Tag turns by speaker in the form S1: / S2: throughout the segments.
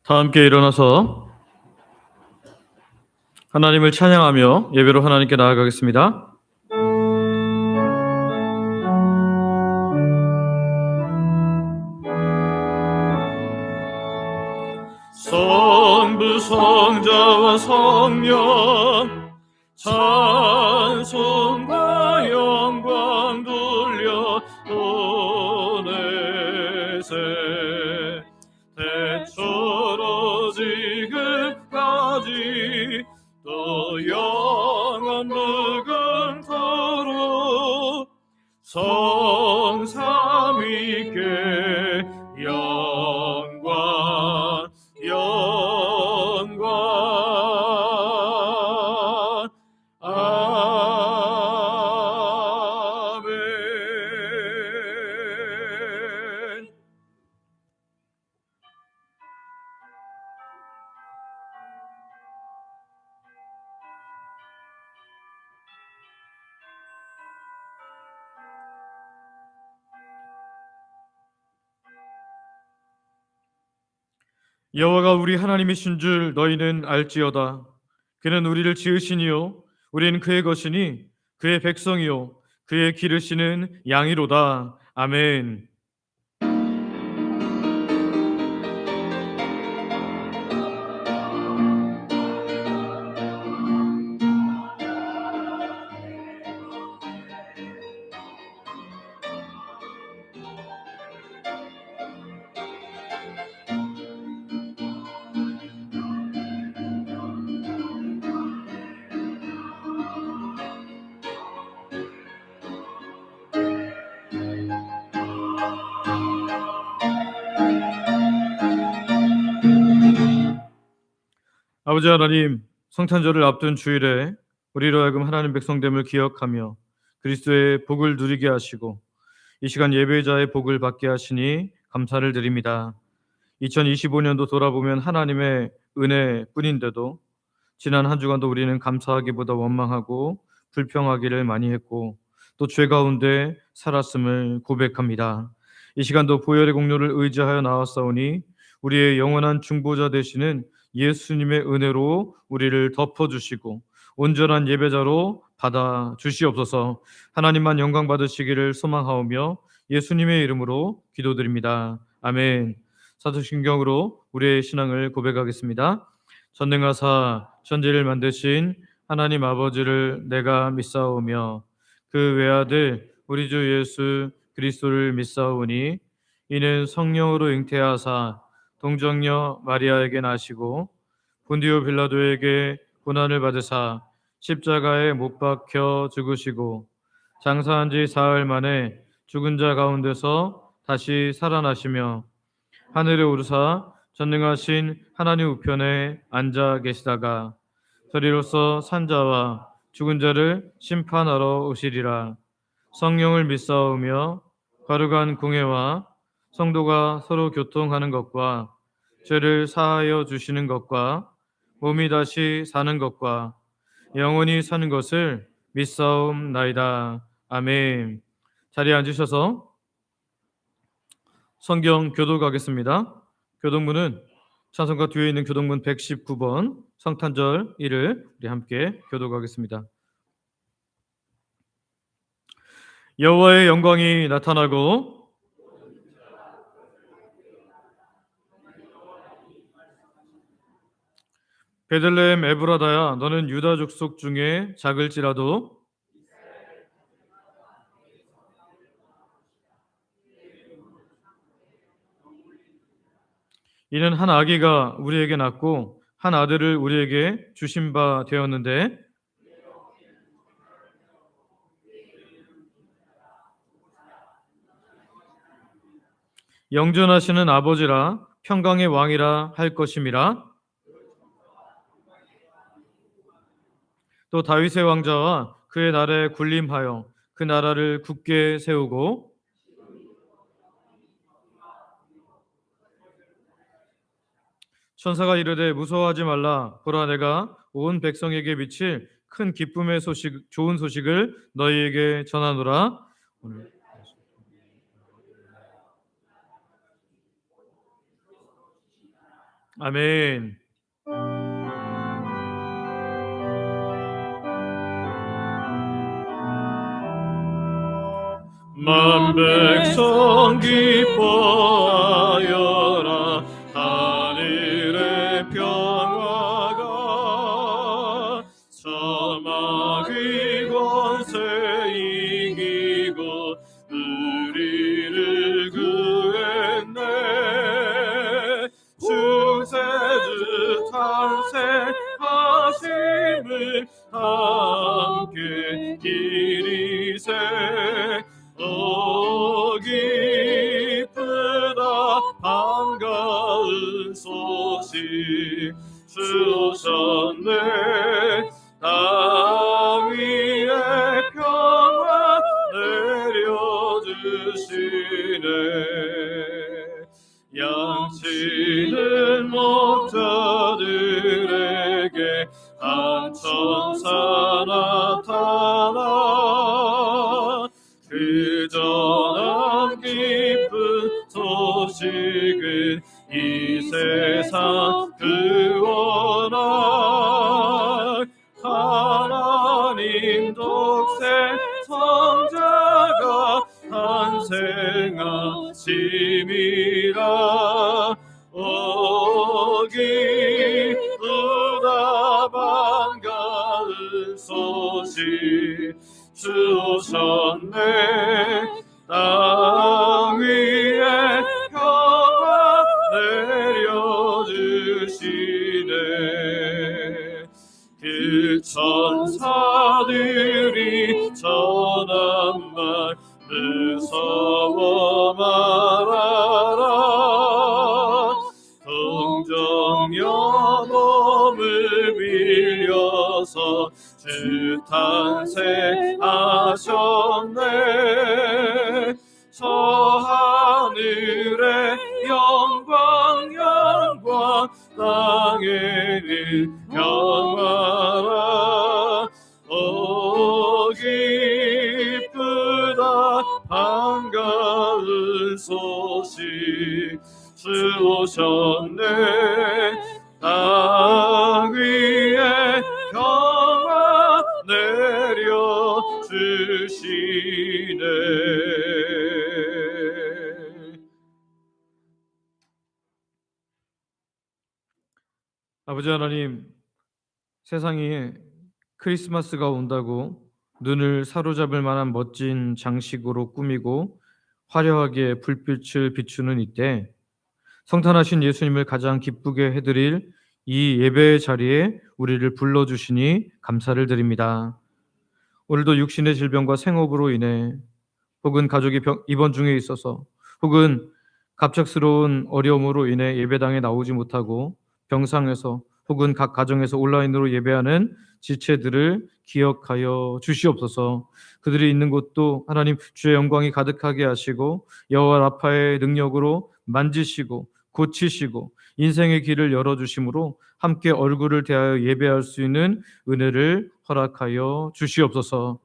S1: 다 함께 일어나서 하나님을 찬양하며 예배로 하나님께 나아가겠습니다. 성부 성자와 성령 찬송과 영광 돌려 보내세 대처로 지금까지 또 영원 무궁토록 성삼위께 영광 아멘. 여호와가 우리 하나님이신 줄 너희는 알지어다. 그는 우리를 지으시니요 우리는 그의 것이니 그의 백성이요 그의 기르시는 양이로다. 아멘. 아버지 하나님, 성탄절을 앞둔 주일에 우리로 하여금 하나님 백성됨을 기억하며 그리스도의 복을 누리게 하시고 이 시간 예배자의 복을 받게 하시니 감사를 드립니다. 2025년도 돌아보면 하나님의 은혜뿐인데도 지난 한 주간도 우리는 감사하기보다 원망하고 불평하기를 많이 했고 또 죄 가운데 살았음을 고백합니다. 이 시간도 보혈의 공로를 의지하여 나왔사오니 우리의 영원한 중보자 되시는 예수님의 은혜로 우리를 덮어주시고 온전한 예배자로 받아 주시옵소서. 하나님만 영광 받으시기를 소망하오며 예수님의 이름으로 기도드립니다. 아멘. 사도신경으로 우리의 신앙을 고백하겠습니다. 전능하사 천지를 만드신 하나님 아버지를 내가 믿사오며 그 외아들 우리 주 예수 그리스도를 믿사오니 이는 성령으로 잉태하사 동정녀 마리아에게 나시고 본디오 빌라도에게 고난을 받으사 십자가에 못 박혀 죽으시고 장사한 지 사흘 만에 죽은 자 가운데서 다시 살아나시며 하늘에 오르사 전능하신 하나님 우편에 앉아 계시다가 저리로서 산자와 죽은 자를 심판하러 오시리라. 성령을 믿사오며 거룩한 공회와 성도가 서로 교통하는 것과 죄를 사하여 주시는 것과 몸이 다시 사는 것과 영원히 사는 것을 믿사옵나이다. 아멘. 자리에 앉으셔서 성경 교독하겠습니다. 교독문은 찬송가 뒤에 있는 교독문 119번 성탄절 1을 우리 함께 교독하겠습니다. 여호와의 영광이 나타나고 베들레헴 에브라다야 너는 유다 족속 중에 작을지라도 이는 한 아기가 우리에게 낳고 한 아들을 우리에게 주신 바 되었는데 영존하시는 아버지라 평강의 왕이라 할 것임이라. 또 다윗의 왕자와 그의 나라에 군림하여 그 나라를 굳게 세우고 천사가 이르되 무서워하지 말라. 보라 내가 온 백성에게 미칠 큰 기쁨의 소식, 좋은 소식을 너희에게 전하노라. 오늘 아멘. 만백성 기뻐하여라. 하늘의 평화가 사마귀 권세 이기고 우리를 구했네. 중세주 탄생하심을 함께 기리세. 기쁘다 반가운 소식 주 오셨네. 땅 위에 평화 내려주시네. 양치는 목자들에게 한 천사 나타나. 그 전한 기쁜 소식은 이 세상 구원할 하나님 독생 성자가 탄생하심이라. 기쁘다 반가운 소식 주 오셨네. 땅 위에 평화 내려주시네. 그 천사들이 전한 말 무서워 말아라. 동정여 몸을 빌려서 주 탄생하셨네. 저 하늘의 영광 영광 땅에는 평화라. 기쁘다 반가운 소식 주 오셨네. 땅 위에 평화 내려주시네. 아버지 하나님, 세상에 크리스마스가 온다고 눈을 사로잡을 만한 멋진 장식으로 꾸미고 화려하게 불빛을 비추는 이때 성탄하신 예수님을 가장 기쁘게 해드릴 이 예배의 자리에 우리를 불러주시니 감사를 드립니다. 오늘도 육신의 질병과 생업으로 인해 혹은 가족이 입원 중에 있어서 혹은 갑작스러운 어려움으로 인해 예배당에 나오지 못하고 병상에서 혹은 각 가정에서 온라인으로 예배하는 지체들을 기억하여 주시옵소서. 그들이 있는 곳도 하나님 주의 영광이 가득하게 하시고 여호와 라파의 능력으로 만지시고 고치시고 인생의 길을 열어주심으로 함께 얼굴을 대하여 예배할 수 있는 은혜를 허락하여 주시옵소서.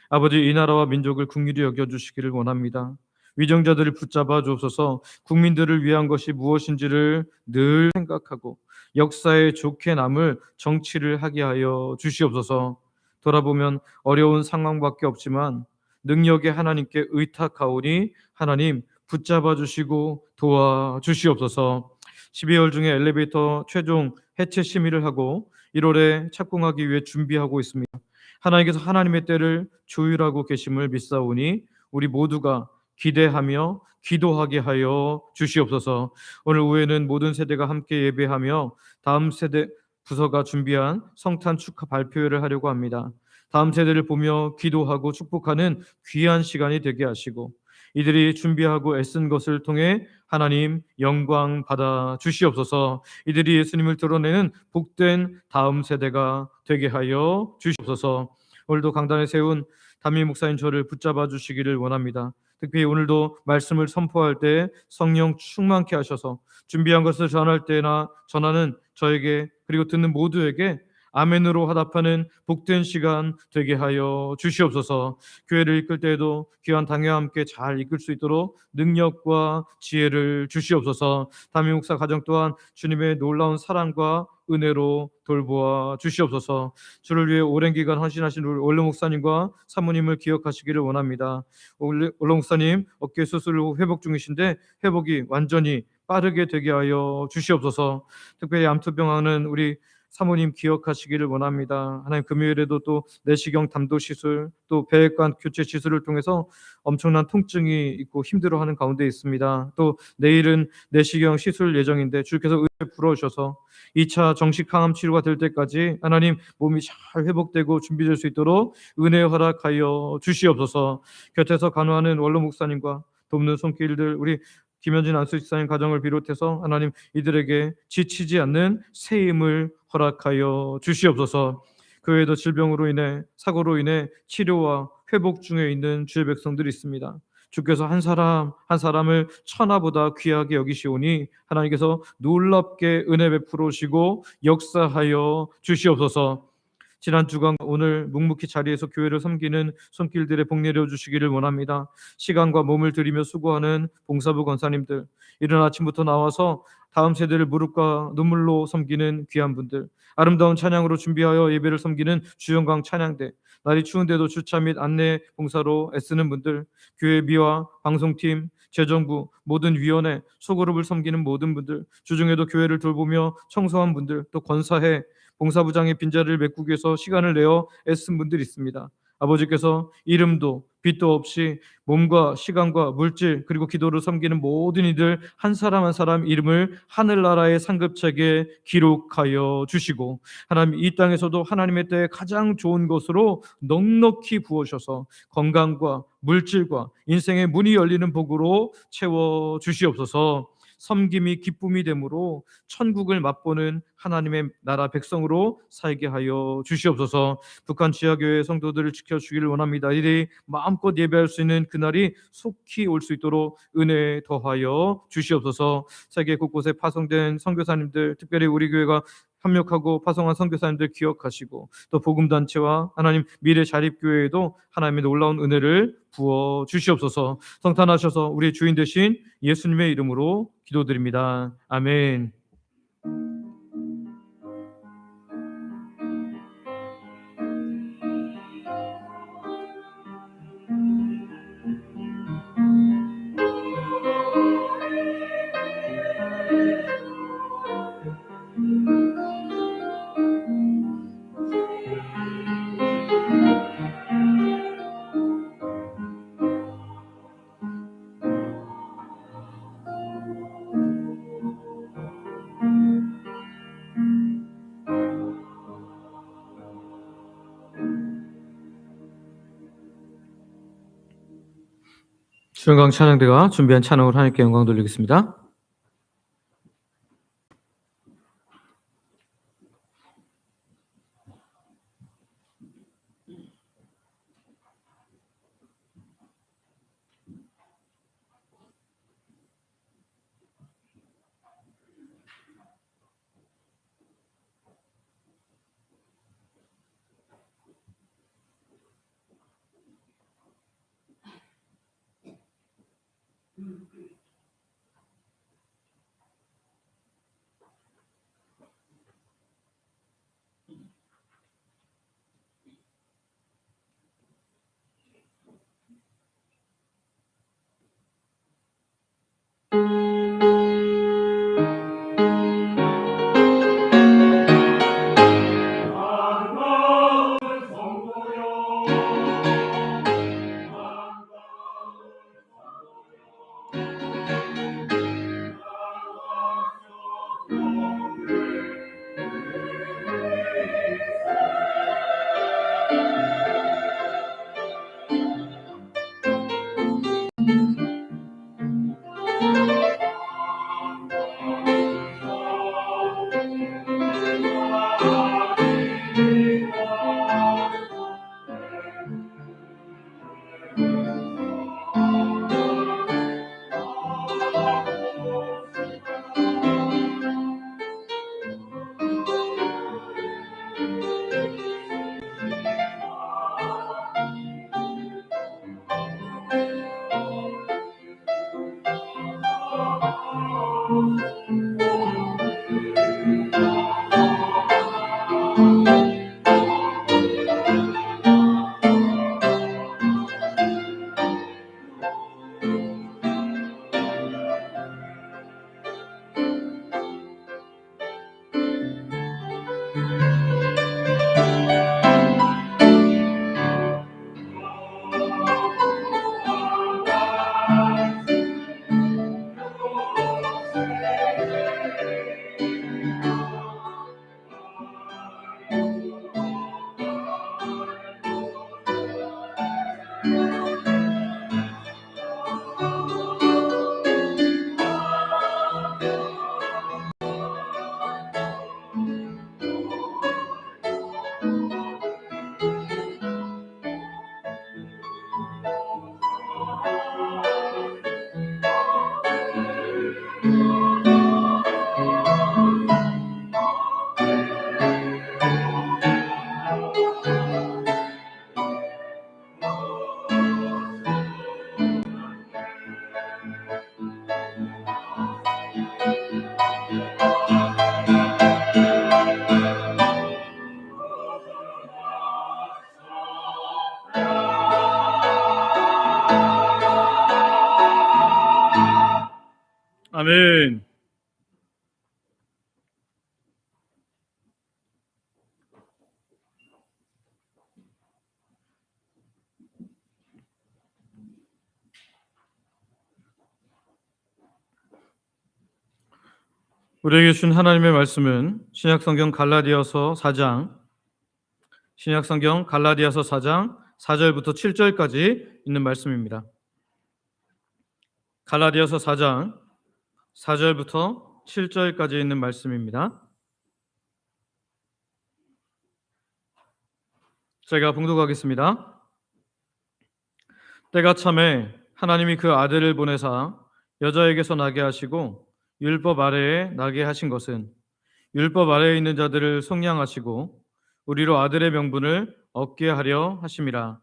S1: 아버지, 이 나라와 민족을 긍휼히 여겨주시기를 원합니다. 위정자들을 붙잡아 주옵소서. 국민들을 위한 것이 무엇인지를 늘 생각하고 역사에 좋게 남을 정치를 하게 하여 주시옵소서. 돌아보면 어려운 상황밖에 없지만 능력의 하나님께 의탁하오니 하나님 붙잡아 주시고 도와주시옵소서. 12월 중에 엘리베이터 최종 해체 심의를 하고 1월에 착공하기 위해 준비하고 있습니다. 하나님께서 하나님의 때를 조율하고 계심을 믿사오니 우리 모두가 기대하며 기도하게 하여 주시옵소서. 오늘 오후에는 모든 세대가 함께 예배하며 다음 세대 부서가 준비한 성탄 축하 발표회를 하려고 합니다. 다음 세대를 보며 기도하고 축복하는 귀한 시간이 되게 하시고 이들이 준비하고 애쓴 것을 통해 하나님 영광 받아 주시옵소서. 이들이 예수님을 드러내는 복된 다음 세대가 되게 하여 주시옵소서. 오늘도 강단에 세운 담임 목사님 저를 붙잡아 주시기를 원합니다. 특히 오늘도 말씀을 선포할 때 성령 충만케 하셔서 준비한 것을 전할 때나 전하는 저에게 그리고 듣는 모두에게 아멘으로 화답하는 복된 시간 되게 하여 주시옵소서. 교회를 이끌 때에도 귀한 당회와 함께 잘 이끌 수 있도록 능력과 지혜를 주시옵소서. 담임 목사 가정 또한 주님의 놀라운 사랑과 은혜로 돌보아 주시옵소서. 주를 위해 오랜 기간 헌신하신 우리 원로 목사님과 사모님을 기억하시기를 원합니다. 원로 목사님 어깨 수술 후 회복 중이신데 회복이 완전히 빠르게 되게 하여 주시옵소서. 특별히 암투병하는 우리 사모님 기억하시기를 원합니다. 하나님, 금요일에도 또 내시경 담도 시술 또 배액관 교체 시술을 통해서 엄청난 통증이 있고 힘들어하는 가운데 있습니다. 또 내일은 내시경 시술 예정인데 주께서 은혜 부어주셔서 2차 정식 항암 치료가 될 때까지 하나님 몸이 잘 회복되고 준비될 수 있도록 은혜 허락하여 주시옵소서. 곁에서 간호하는 원로 목사님과 돕는 손길들 우리 김현진 안수집사님 가정을 비롯해서 하나님 이들에게 지치지 않는 새 힘을 허락하여 주시옵소서. 그 외에도 질병으로 인해 사고로 인해 치료와 회복 중에 있는 주의 백성들이 있습니다. 주께서 한 사람 한 사람을 천하보다 귀하게 여기시오니 하나님께서 놀랍게 은혜 베풀어 오시고 역사하여 주시옵소서. 지난 주간 오늘 묵묵히 자리에서 교회를 섬기는 손길들의 복 내려 주시기를 원합니다. 시간과 몸을 들이며 수고하는 봉사부 권사님들, 이른 아침부터 나와서 다음 세대를 무릎과 눈물로 섬기는 귀한 분들, 아름다운 찬양으로 준비하여 예배를 섬기는 주영광 찬양대, 날이 추운데도 주차 및 안내 봉사로 애쓰는 분들, 교회 미화 방송팀, 재정부, 모든 위원회, 소그룹을 섬기는 모든 분들, 주중에도 교회를 돌보며 청소한 분들, 또 권사회 봉사부장의 빈자리를 메꾸기 위해서 시간을 내어 애쓴 분들이 있습니다. 아버지께서 이름도 빛도 없이 몸과 시간과 물질 그리고 기도를 섬기는 모든 이들 한 사람 한 사람 이름을 하늘나라의 상급책에 기록하여 주시고 하나님 이 땅에서도 하나님의 때에 가장 좋은 것으로 넉넉히 부어셔서 건강과 물질과 인생의 문이 열리는 복으로 채워 주시옵소서. 섬김이 기쁨이 되므로 천국을 맛보는 하나님의 나라 백성으로 살게 하여 주시옵소서. 북한 지하교회 성도들을 지켜주기를 원합니다. 이들이 마음껏 예배할 수 있는 그날이 속히 올 수 있도록 은혜 더하여 주시옵소서. 세계 곳곳에 파송된 선교사님들, 특별히 우리 교회가 협력하고 파송한 선교사님들 기억하시고 또 복음단체와 하나님 미래 자립교회에도 하나님의 놀라운 은혜를 부어 주시옵소서. 성탄하셔서 우리 주인 되신 예수님의 이름으로 기도드립니다. 아멘. 수영강 찬양대가 준비한 찬양으로 하나님께 영광 돌리겠습니다. 아멘. 우리에게 준 하나님의 말씀은 신약성경 갈라디아서 4장, 신약성경 갈라디아서 4장 4절부터 7절까지 있는 말씀입니다. 갈라디아서 4장 4절부터 7절까지 있는 말씀입니다. 제가 봉독하겠습니다. 때가 참에 하나님이 그 아들을 보내사 여자에게서 나게 하시고 율법 아래에 나게 하신 것은 율법 아래에 있는 자들을 속량하시고 우리로 아들의 명분을 얻게 하려 하심이라.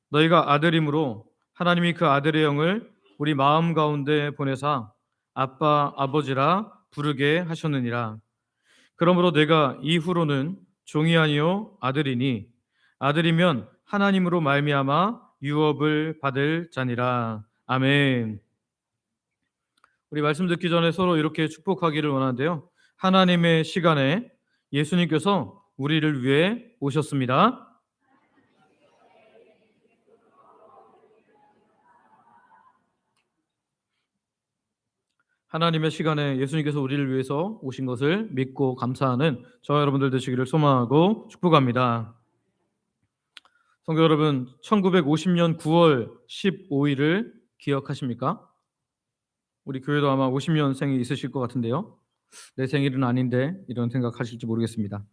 S1: 너희가 아들임으로 하나님이 그 아들의 영을 우리 마음 가운데 보내사 아빠 아버지라 부르게 하셨느니라. 그러므로 내가 이후로는 종이 아니요 아들이니 아들이면 하나님으로 말미암아 유업을 받을 자니라. 아멘. 우리 말씀 듣기 전에 서로 이렇게 축복하기를 원하는데요. 하나님의 시간에 예수님께서 우리를 위해 오셨습니다. 하나님의 시간에 예수님께서 우리를 위해서 오신 것을 믿고 감사하는 저와 여러분들 되시기를 소망하고 축복합니다. 성도 여러분, 1950년 9월 15일을 기억하십니까? 우리 교회도 아마 50년생이 있으실 것 같은데요. 내 생일은 아닌데 이런 생각하실지 모르겠습니다.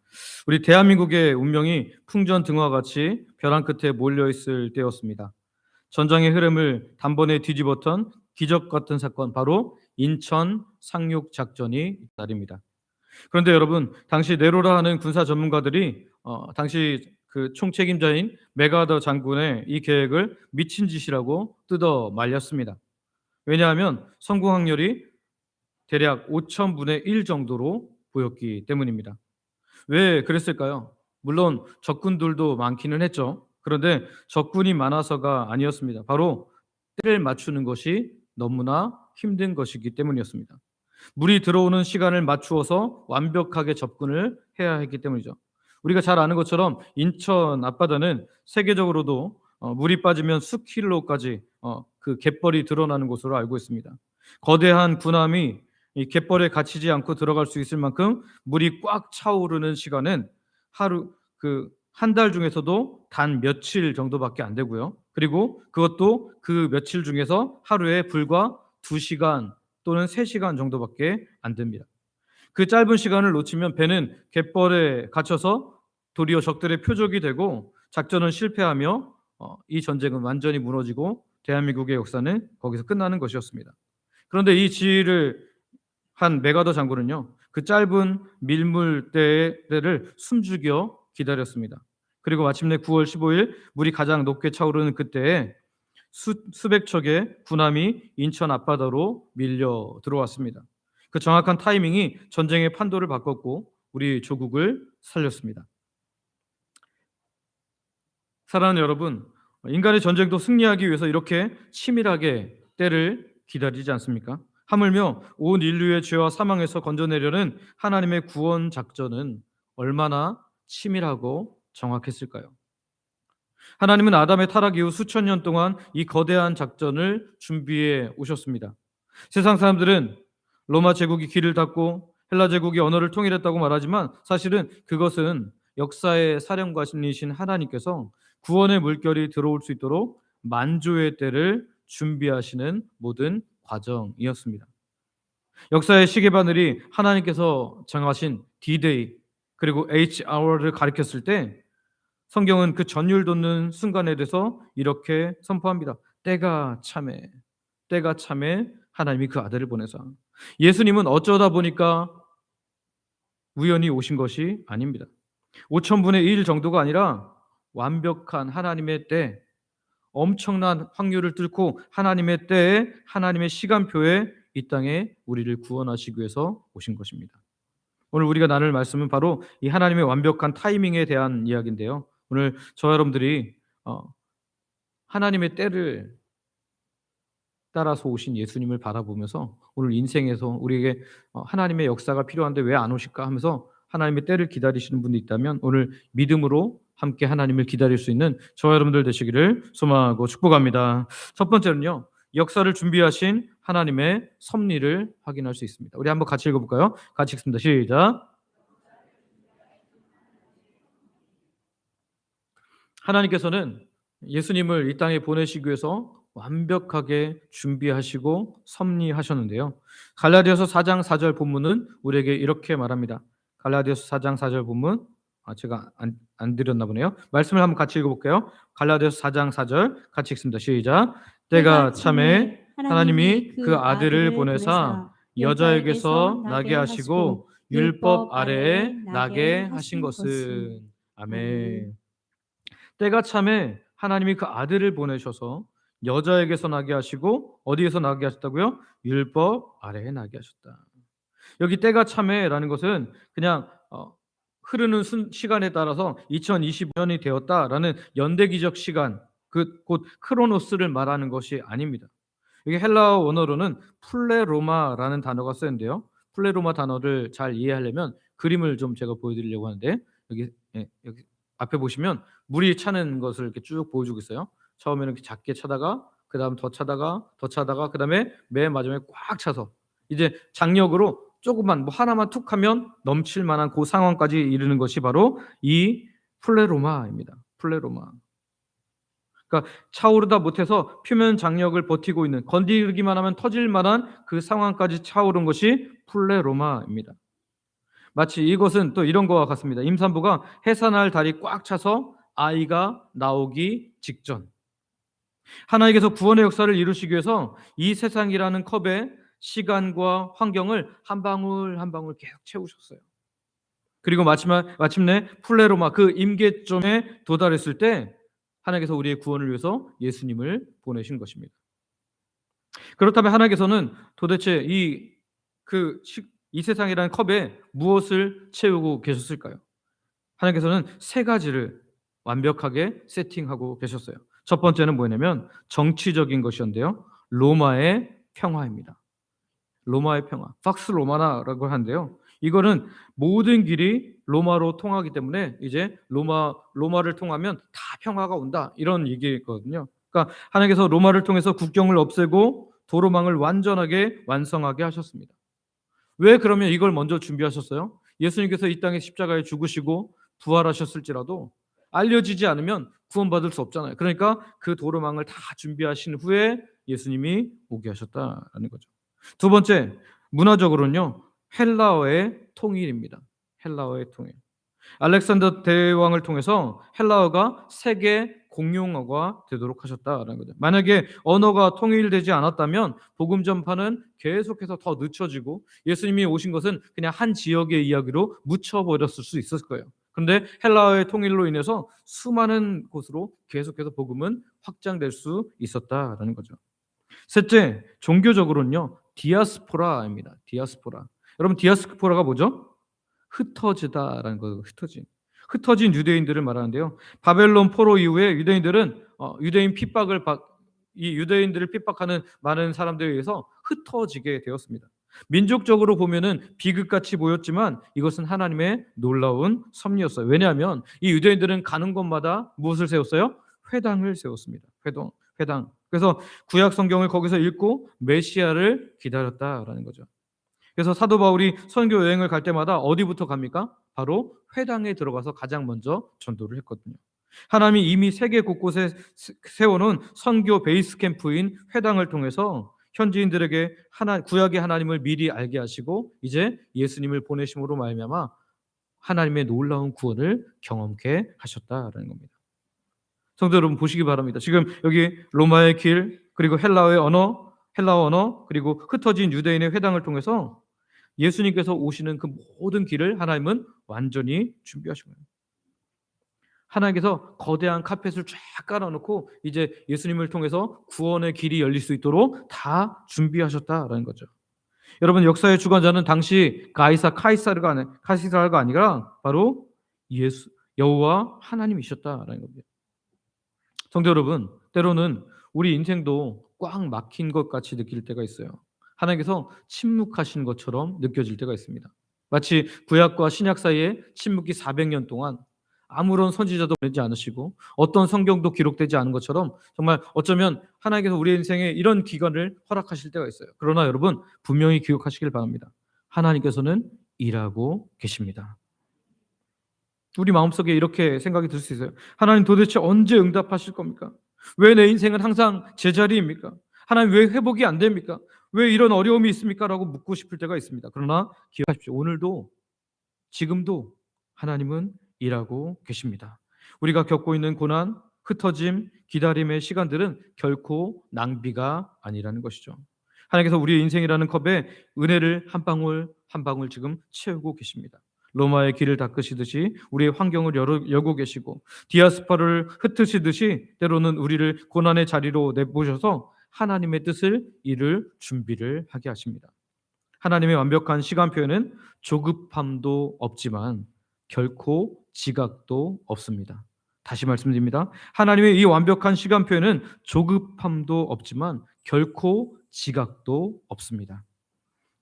S1: 우리 대한민국의 운명이 풍전등화 같이 벼랑 끝에 몰려있을 때였습니다. 전장의 흐름을 단번에 뒤집었던 기적 같은 사건, 바로 인천 상륙 작전이 날입니다. 그런데 여러분, 당시 네로라 하는 군사 전문가들이 당시 그 총책임자인 메가더 장군의 이 계획을 미친 짓이라고 뜯어 말렸습니다. 왜냐하면 성공 확률이 대략 5천분의 1 정도로 보였기 때문입니다. 왜 그랬을까요? 물론 적군들도 많기는 했죠. 그런데 적군이 많아서가 아니었습니다. 바로 때를 맞추는 것이 너무나 힘든 것이기 때문이었습니다. 물이 들어오는 시간을 맞추어서 완벽하게 접근을 해야 했기 때문이죠. 우리가 잘 아는 것처럼 인천 앞바다는 세계적으로도 물이 빠지면 수킬로까지 그 갯벌이 드러나는 곳으로 알고 있습니다. 거대한 군함이 이 갯벌에 갇히지 않고 들어갈 수 있을 만큼 물이 꽉 차오르는 시간은 하루 그 한 달 중에서도 단 며칠 정도밖에 안 되고요. 그리고 그것도 그 며칠 중에서 하루에 불과 2시간 또는 3시간 정도밖에 안 됩니다. 그 짧은 시간을 놓치면 배는 갯벌에 갇혀서 도리어 적들의 표적이 되고 작전은 실패하며 이 전쟁은 완전히 무너지고 대한민국의 역사는 거기서 끝나는 것이었습니다. 그런데 이 지휘를 한 메가더 장군은요, 그 짧은 밀물대를 숨죽여 기다렸습니다. 그리고 마침내 9월 15일 물이 가장 높게 차오르는 그때에 수백 척의 군함이 인천 앞바다로 밀려 들어왔습니다. 그 정확한 타이밍이 전쟁의 판도를 바꿨고 우리 조국을 살렸습니다. 사랑하는 여러분, 인간의 전쟁도 승리하기 위해서 이렇게 치밀하게 때를 기다리지 않습니까? 하물며 온 인류의 죄와 사망에서 건져내려는 하나님의 구원 작전은 얼마나 치밀하고 정확했을까요? 하나님은 아담의 타락 이후 수천 년 동안 이 거대한 작전을 준비해 오셨습니다. 세상 사람들은 로마 제국이 길을 닫고 헬라 제국이 언어를 통일했다고 말하지만 사실은 그것은 역사의 사령관이신 하나님께서 구원의 물결이 들어올 수 있도록 만조의 때를 준비하시는 모든 과정이었습니다. 역사의 시계바늘이 하나님께서 정하신 D-Day 그리고 H-Hour를 가리켰을 때 성경은 그 전율 돋는 순간에 대해서 이렇게 선포합니다. 때가 참에, 때가 참에 하나님이 그 아들을 보내사. 예수님은 어쩌다 보니까 우연히 오신 것이 아닙니다. 5천분의 1 정도가 아니라 완벽한 하나님의 때, 엄청난 확률을 뚫고 하나님의 때에 하나님의 시간표에 이 땅에 우리를 구원하시기 위해서 오신 것입니다. 오늘 우리가 나눌 말씀은 바로 이 하나님의 완벽한 타이밍에 대한 이야기인데요. 오늘 저와 여러분들이 하나님의 때를 따라서 오신 예수님을 바라보면서 오늘 인생에서 우리에게 하나님의 역사가 필요한데 왜 안 오실까 하면서 하나님의 때를 기다리시는 분이 있다면 오늘 믿음으로 함께 하나님을 기다릴 수 있는 저와 여러분들 되시기를 소망하고 축복합니다. 첫 번째는요. 역사를 준비하신 하나님의 섭리를 확인할 수 있습니다. 우리 한번 같이 읽어볼까요? 같이 읽습니다. 시작. 하나님께서는 예수님을 이 땅에 보내시기 위해서 완벽하게 준비하시고 섭리하셨는데요. 갈라디아서 4장 4절 본문은 우리에게 이렇게 말합니다. 갈라디아서 4장 4절 본문 제가 안 드렸나 보네요. 말씀을 한번 같이 읽어볼게요. 갈라디아서 4장 4절 같이 읽습니다. 시작. 때가 참에 하나님이 그 아들을 보내사 여자에게서 나게 하시고 율법 아래에 나게 하신 것은 아멘. 때가 참에 하나님이 그 아들을 보내셔서 여자에게서 나게 하시고 어디에서 나게 하셨다고요? 율법 아래에 나게 하셨다. 여기 때가 참에라는 것은 그냥 흐르는 시간에 따라서 2025년이 되었다라는 연대기적 시간, 그 곧 크로노스를 말하는 것이 아닙니다. 이게 헬라어 원어로는 플레로마라는 단어가 쓰였는데요. 플레로마 단어를 잘 이해하려면 그림을 좀 제가 보여드리려고 하는데 여기 앞에 보시면 물이 차는 것을 이렇게 쭉 보여주고 있어요. 처음에는 이렇게 작게 차다가 그다음 더 차다가 더 차다가 그다음에 맨 마지막에 꽉 차서 이제 장력으로 조금만 뭐 하나만 툭 하면 넘칠 만한 그 상황까지 이르는 것이 바로 이 플레로마입니다. 플레로마. 그러니까 차오르다 못해서 표면 장력을 버티고 있는 건드리기만 하면 터질 만한 그 상황까지 차오른 것이 플레로마입니다. 마치 이것은 또 이런 것과 같습니다. 임산부가 해산할 달이 꽉 차서 아이가 나오기 직전. 하나님께서 구원의 역사를 이루시기 위해서 이 세상이라는 컵에 시간과 환경을 한 방울 한 방울 계속 채우셨어요. 그리고 마침내 플레로마 그 임계점에 도달했을 때 하나님께서 우리의 구원을 위해서 예수님을 보내신 것입니다. 그렇다면 하나님께서는 도대체 이 세상이라는 컵에 무엇을 채우고 계셨을까요? 하나님께서는 세 가지를 완벽하게 세팅하고 계셨어요. 첫 번째는 뭐냐면 정치적인 것이었는데요. 로마의 평화입니다. 로마의 평화. 팍스 로마나라고 하는데요. 이거는 모든 길이 로마로 통하기 때문에 이제 로마를 통하면 다 평화가 온다. 이런 얘기거든요. 그러니까 하나님께서 로마를 통해서 국경을 없애고 도로망을 완전하게 완성하게 하셨습니다. 왜 그러면 이걸 먼저 준비하셨어요? 예수님께서 이 땅에 십자가에 죽으시고 부활하셨을지라도 알려지지 않으면 구원받을 수 없잖아요. 그러니까 그 도로망을 다 준비하신 후에 예수님이 오게 하셨다라는 거죠. 두 번째, 문화적으로는요. 헬라어의 통일입니다. 헬라어의 통일. 알렉산더 대왕을 통해서 헬라어가 세계 공용어가 되도록 하셨다라는 거죠. 만약에 언어가 통일되지 않았다면 복음 전파는 계속해서 더 늦춰지고 예수님이 오신 것은 그냥 한 지역의 이야기로 묻혀버렸을 수 있었을 거예요. 그런데 헬라어의 통일로 인해서 수많은 곳으로 계속해서 복음은 확장될 수 있었다라는 거죠. 셋째, 종교적으로는요. 디아스포라입니다. 디아스포라. 여러분 디아스포라가 뭐죠? 흩어지다라는 거예요. 흩어진 유대인들을 말하는데요. 바벨론 포로 이후에 유대인들은 이 유대인들을 핍박하는 많은 사람들에 의해서 흩어지게 되었습니다. 민족적으로 보면은 비극같이 보였지만 이것은 하나님의 놀라운 섭리였어요. 왜냐하면 이 유대인들은 가는 곳마다 무엇을 세웠어요? 회당을 세웠습니다. 회당. 그래서 구약 성경을 거기서 읽고 메시아를 기다렸다라는 거죠. 그래서 사도 바울이 선교 여행을 갈 때마다 어디부터 갑니까? 바로 회당에 들어가서 가장 먼저 전도를 했거든요. 하나님이 이미 세계 곳곳에 세워놓은 선교 베이스 캠프인 회당을 통해서 현지인들에게 구약의 하나님을 미리 알게 하시고 이제 예수님을 보내심으로 말미암아 하나님의 놀라운 구원을 경험케 하셨다라는 겁니다. 성도 여러분 보시기 바랍니다. 지금 여기 로마의 길 그리고 헬라어 언어 그리고 흩어진 유대인의 회당을 통해서 예수님께서 오시는 그 모든 길을 하나님은 완전히 준비하신 거예요. 하나님께서 거대한 카펫을 쫙 깔아놓고 이제 예수님을 통해서 구원의 길이 열릴 수 있도록 다 준비하셨다라는 거죠. 여러분 역사의 주관자는 당시 카이사르가 아니라 바로 여호와 하나님이셨다라는 겁니다. 성도 여러분, 때로는 우리 인생도 꽉 막힌 것 같이 느낄 때가 있어요. 하나님께서 침묵하신 것처럼 느껴질 때가 있습니다. 마치 구약과 신약 사이에 침묵이 400년 동안 아무런 선지자도 보내지 않으시고 어떤 성경도 기록되지 않은 것처럼 정말 어쩌면 하나님께서 우리 인생에 이런 기간을 허락하실 때가 있어요. 그러나 여러분 분명히 기억하시길 바랍니다. 하나님께서는 일하고 계십니다. 우리 마음속에 이렇게 생각이 들 수 있어요. 하나님 도대체 언제 응답하실 겁니까? 왜 내 인생은 항상 제자리입니까? 하나님 왜 회복이 안 됩니까? 왜 이런 어려움이 있습니까? 라고 묻고 싶을 때가 있습니다. 그러나 기억하십시오. 오늘도 지금도 하나님은 일하고 계십니다. 우리가 겪고 있는 고난, 흩어짐, 기다림의 시간들은 결코 낭비가 아니라는 것이죠. 하나님께서 우리의 인생이라는 컵에 은혜를 한 방울 한 방울 지금 채우고 계십니다. 로마의 길을 닦으시듯이 우리의 환경을 열고 계시고 디아스포라를 흩으시듯이 때로는 우리를 고난의 자리로 내보셔서 하나님의 뜻을 이룰 준비를 하게 하십니다. 하나님의 완벽한 시간표에는 조급함도 없지만 결코 지각도 없습니다. 다시 말씀드립니다. 하나님의 이 완벽한 시간표에는 조급함도 없지만 결코 지각도 없습니다.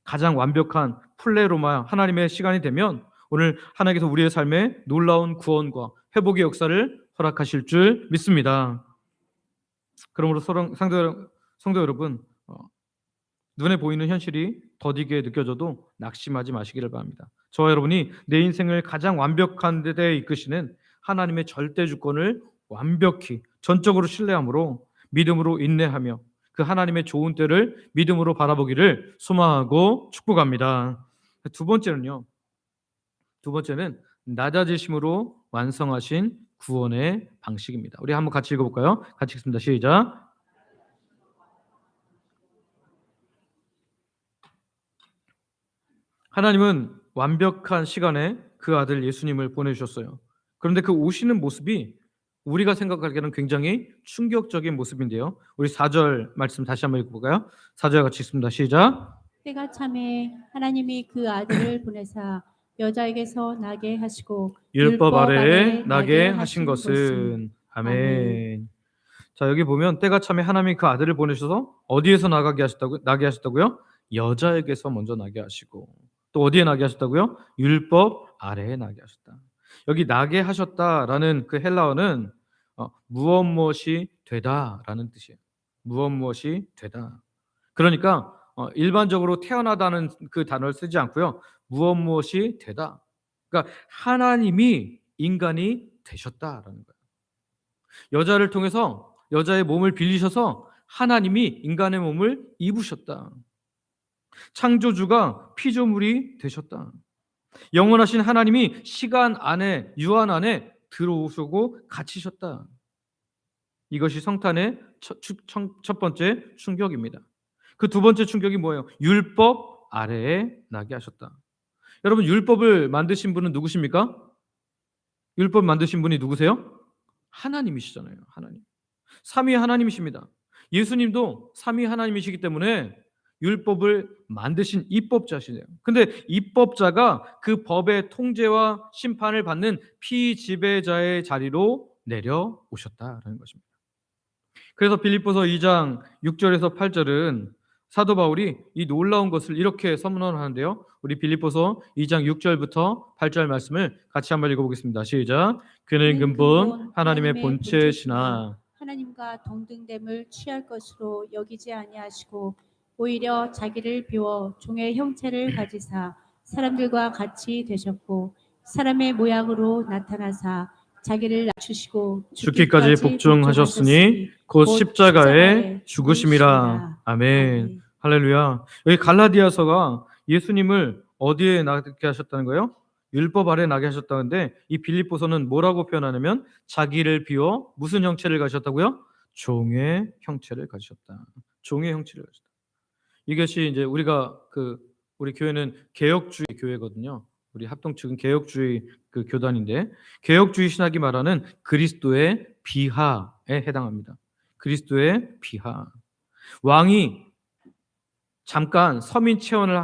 S1: 가장 완벽한 플레로마 하나님의 시간이 되면 오늘 하나님께서 우리의 삶에 놀라운 구원과 회복의 역사를 허락하실 줄 믿습니다. 그러므로 성도 여러분, 눈에 보이는 현실이 더디게 느껴져도 낙심하지 마시기를 바랍니다. 저와 여러분이 내 인생을 가장 완벽한 데 이끄시는 하나님의 절대 주권을 완벽히 전적으로 신뢰함으로 믿음으로 인내하며 그 하나님의 좋은 때를 믿음으로 바라보기를 소망하고 축복합니다. 두 번째는 낮아지심으로 완성하신 구원의 방식입니다. 우리 한번 같이 읽어볼까요? 같이 읽습니다. 시작. 하나님은 완벽한 시간에 그 아들 예수님을 보내주셨어요. 그런데 그 오시는 모습이 우리가 생각하기에는 굉장히 충격적인 모습인데요. 우리 4절 말씀 다시 한번 읽어볼까요? 4절 같이 읽습니다. 시작.
S2: 때가 참에 하나님이 그 아들을 보내사 여자에게서 나게 하시고
S1: 율법 아래에 나게 하신 것은 아멘.
S2: 아멘.
S1: 자, 여기 보면 때가 참에 하나님이 그 아들을 보내셔서 어디에서 나게 하셨다고요? 여자에게서 먼저 나게 하시고 또 어디에 나게 하셨다고요? 율법 아래에 나게 하셨다. 여기 나게 하셨다라는 그 헬라어는 무엇이 되다라는 뜻이에요. 무엇이 되다. 그러니까 일반적으로 태어나다는 그 단어를 쓰지 않고요. 무엇이 되다. 그러니까 하나님이 인간이 되셨다라는 거예요. 여자를 통해서 여자의 몸을 빌리셔서 하나님이 인간의 몸을 입으셨다. 창조주가 피조물이 되셨다. 영원하신 하나님이 시간 안에 유한 안에 들어오시고 갇히셨다. 이것이 성탄의 첫 번째 충격입니다. 그 두 번째 충격이 뭐예요? 율법 아래에 나게 하셨다. 여러분 율법을 만드신 분은 누구십니까? 율법 만드신 분이 누구세요? 하나님이시잖아요. 하나님. 삼위 하나님이십니다. 예수님도 삼위 하나님이시기 때문에 율법을 만드신 입법자시네요. 근데 입법자가 그 법의 통제와 심판을 받는 피지배자의 자리로 내려오셨다라는 것입니다. 그래서 빌립보서 2장 6절에서 8절은 사도 바울이 이 놀라운 것을 이렇게 선언하는데요. 우리 빌립보서 2장 6절부터 8절 말씀을 같이 한번 읽어보겠습니다. 시작. 그는 근본 하나님의 본체시나
S2: 하나님과 동등됨을 취할 것으로 여기지 아니하시고 오히려 자기를 비워 종의 형체를 가지사 사람들과 같이 되셨고 사람의 모양으로 나타나사 자기를 낮추시고
S1: 죽기까지 복종하셨으니 곧 십자가에 죽으심이라. 아멘. 할렐루야. 여기 갈라디아서가 예수님을 어디에 나게 하셨다는 거예요? 율법 아래 나게 하셨다는데 이 빌립보서는 뭐라고 표현하냐면 자기를 비워 무슨 형체를 가지셨다고요? 종의 형체를 가지셨다. 종의 형체를 가지셨다. 이것이 이제 우리 교회는 개혁주의 교회거든요. 우리 합동 측은 개혁주의 그 교단인데 개혁주의 신학이 말하는 그리스도의 비하에 해당합니다. 그리스도의 비하. 왕이 잠깐 서민 체험을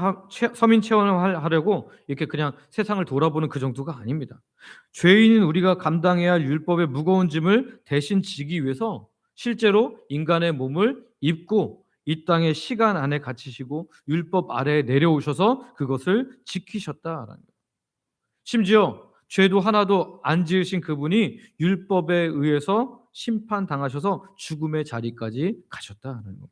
S1: 하려고 이렇게 그냥 세상을 돌아보는 그 정도가 아닙니다. 죄인인 우리가 감당해야 할 율법의 무거운 짐을 대신 지기 위해서 실제로 인간의 몸을 입고 이 땅의 시간 안에 갇히시고 율법 아래에 내려오셔서 그것을 지키셨다라는 거예요. 심지어 죄도 하나도 안 지으신 그분이 율법에 의해서 심판당하셔서 죽음의 자리까지 가셨다는 겁니다.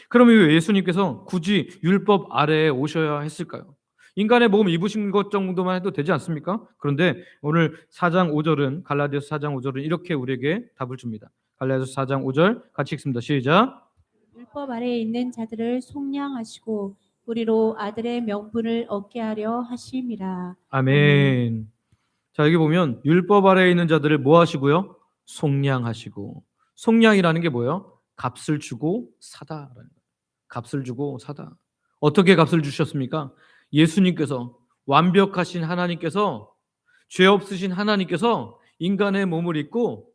S1: 그러면 왜 예수님께서 굳이 율법 아래에 오셔야 했을까요? 인간의 몸 입으신 것 정도만 해도 되지 않습니까? 그런데 오늘 4장 5절은 갈라디아서 4장 5절은 이렇게 우리에게 답을 줍니다. 갈라디아서 4장 5절 같이 읽습니다. 시작.
S2: 율법 아래에 있는 자들을 속량하시고 우리로 아들의 명분을 얻게 하려 하심이라.
S1: 아멘. 자, 여기 보면 율법 아래에 있는 자들을 뭐 하시고요? 속량하시고. 속량이라는 게 뭐예요? 값을 주고 사다라는 거예요. 값을 주고 사다. 어떻게 값을 주셨습니까? 예수님께서, 완벽하신 하나님께서, 죄 없으신 하나님께서 인간의 몸을 입고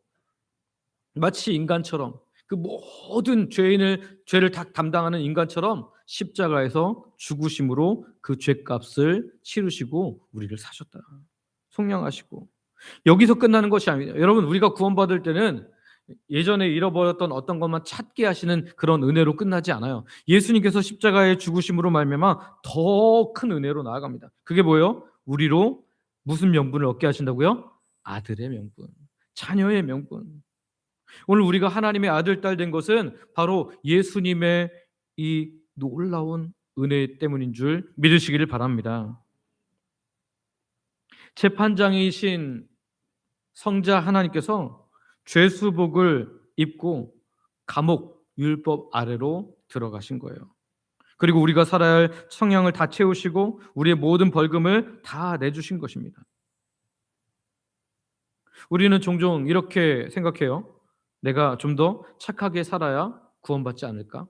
S1: 마치 인간처럼, 그 모든 죄를 다 담당하는 인간처럼 십자가에서 죽으심으로 그 죄값을 치르시고 우리를 사셨다. 속량하시고. 여기서 끝나는 것이 아닙니다. 여러분, 우리가 구원받을 때는 예전에 잃어버렸던 어떤 것만 찾게 하시는 그런 은혜로 끝나지 않아요. 예수님께서 십자가의 죽으심으로 말미암아 더 큰 은혜로 나아갑니다. 그게 뭐예요? 우리로 무슨 명분을 얻게 하신다고요? 아들의 명분, 자녀의 명분. 오늘 우리가 하나님의 아들, 딸 된 것은 바로 예수님의 이 놀라운 은혜 때문인 줄 믿으시기를 바랍니다. 재판장이신 성자 하나님께서 죄수복을 입고 감옥 율법 아래로 들어가신 거예요. 그리고 우리가 살아야 할 성량을 다 채우시고 우리의 모든 벌금을 다 내주신 것입니다. 우리는 종종 이렇게 생각해요. 내가 좀 더 착하게 살아야 구원받지 않을까?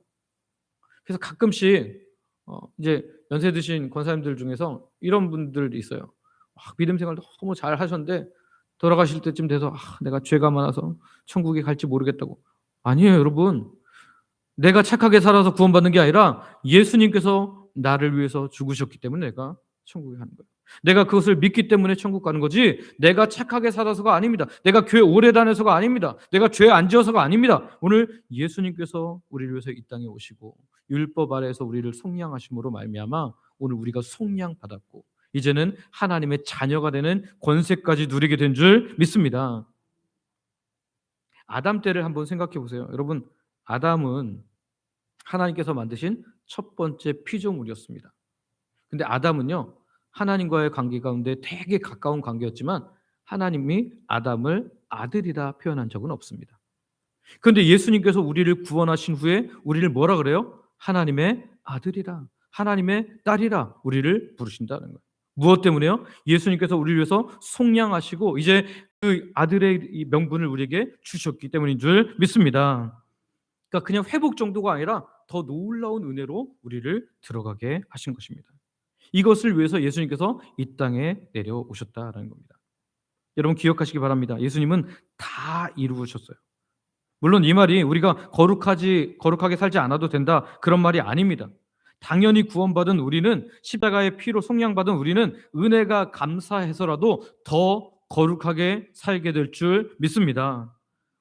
S1: 그래서 가끔씩 이제 연세 드신 권사님들 중에서 이런 분들이 있어요. 믿음 생활 너무 잘 하셨는데 돌아가실 때쯤 돼서 내가 죄가 많아서 천국에 갈지 모르겠다고. 아니에요, 여러분. 내가 착하게 살아서 구원받는 게 아니라 예수님께서 나를 위해서 죽으셨기 때문에 내가 천국에 가는 거예요. 내가 그것을 믿기 때문에 천국 가는 거지 내가 착하게 살아서가 아닙니다. 내가 교회 오래 다녀서가 아닙니다. 내가 죄 안 지어서가 아닙니다. 오늘 예수님께서 우리를 위해서 이 땅에 오시고 율법 아래에서 우리를 속량하심으로 말미암아 오늘 우리가 속량 받았고 이제는 하나님의 자녀가 되는 권세까지 누리게 된 줄 믿습니다. 아담 때를 한번 생각해 보세요. 여러분, 아담은 하나님께서 만드신 첫 번째 피조물이었습니다. 근데 아담은요, 하나님과의 관계 가운데 되게 가까운 관계였지만 하나님이 아담을 아들이라 표현한 적은 없습니다. 그런데 예수님께서 우리를 구원하신 후에 우리를 뭐라 그래요? 하나님의 아들이라, 하나님의 딸이라 우리를 부르신다는 거예요. 무엇 때문에요? 예수님께서 우리를 위해서 속량하시고 이제 그 아들의 이 명분을 우리에게 주셨기 때문인 줄 믿습니다. 그러니까 그냥 회복 정도가 아니라 더 놀라운 은혜로 우리를 들어가게 하신 것입니다. 이것을 위해서 예수님께서 이 땅에 내려오셨다라는 겁니다. 여러분 기억하시기 바랍니다. 예수님은 다 이루셨어요. 물론 이 말이 우리가 거룩하게 살지 않아도 된다 그런 말이 아닙니다. 당연히 구원받은 우리는 십자가의 피로 속량받은 우리는 은혜가 감사해서라도 더 거룩하게 살게 될 줄 믿습니다.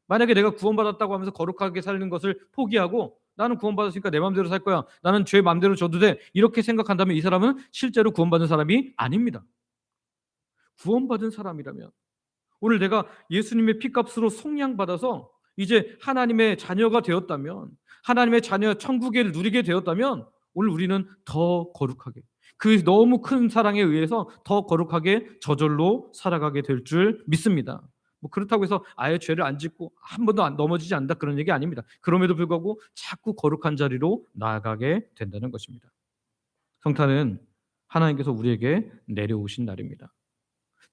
S1: 만약에 내가 구원받았다고 하면서 거룩하게 사는 것을 포기하고 나는 구원받았으니까 내 마음대로 살 거야. 나는 죄 마음대로 져도 돼. 이렇게 생각한다면 이 사람은 실제로 구원받은 사람이 아닙니다. 구원받은 사람이라면 오늘 내가 예수님의 피값으로 속량받아서 이제 하나님의 자녀가 되었다면 하나님의 자녀 천국에 누리게 되었다면 오늘 우리는 더 거룩하게 그 너무 큰 사랑에 의해서 더 거룩하게 저절로 살아가게 될 줄 믿습니다. 그렇다고 해서 아예 죄를 안 짓고 한 번도 넘어지지 않는다 그런 얘기 아닙니다. 그럼에도 불구하고 자꾸 거룩한 자리로 나아가게 된다는 것입니다. 성탄은 하나님께서 우리에게 내려오신 날입니다.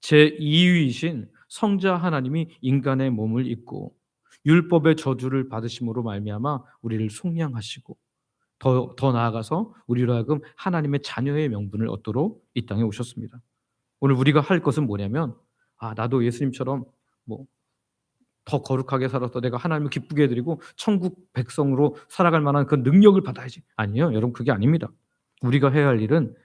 S1: 제2위이신 성자 하나님이 인간의 몸을 입고 율법의 저주를 받으심으로 말미암아 우리를 속량하시고 더 나아가서 우리로 하여금 하나님의 자녀의 명분을 얻도록 이 땅에 오셨습니다. 오늘 우리가 할 것은 뭐냐면 나도 예수님처럼 더 거룩하게 살아서 내가 하나님을 기쁘게 해드리고 천국 백성으로 살아갈 만한 그 능력을 받아야지. 아니요, 여러분 그게 아닙니다. 우리가 해야 할 일은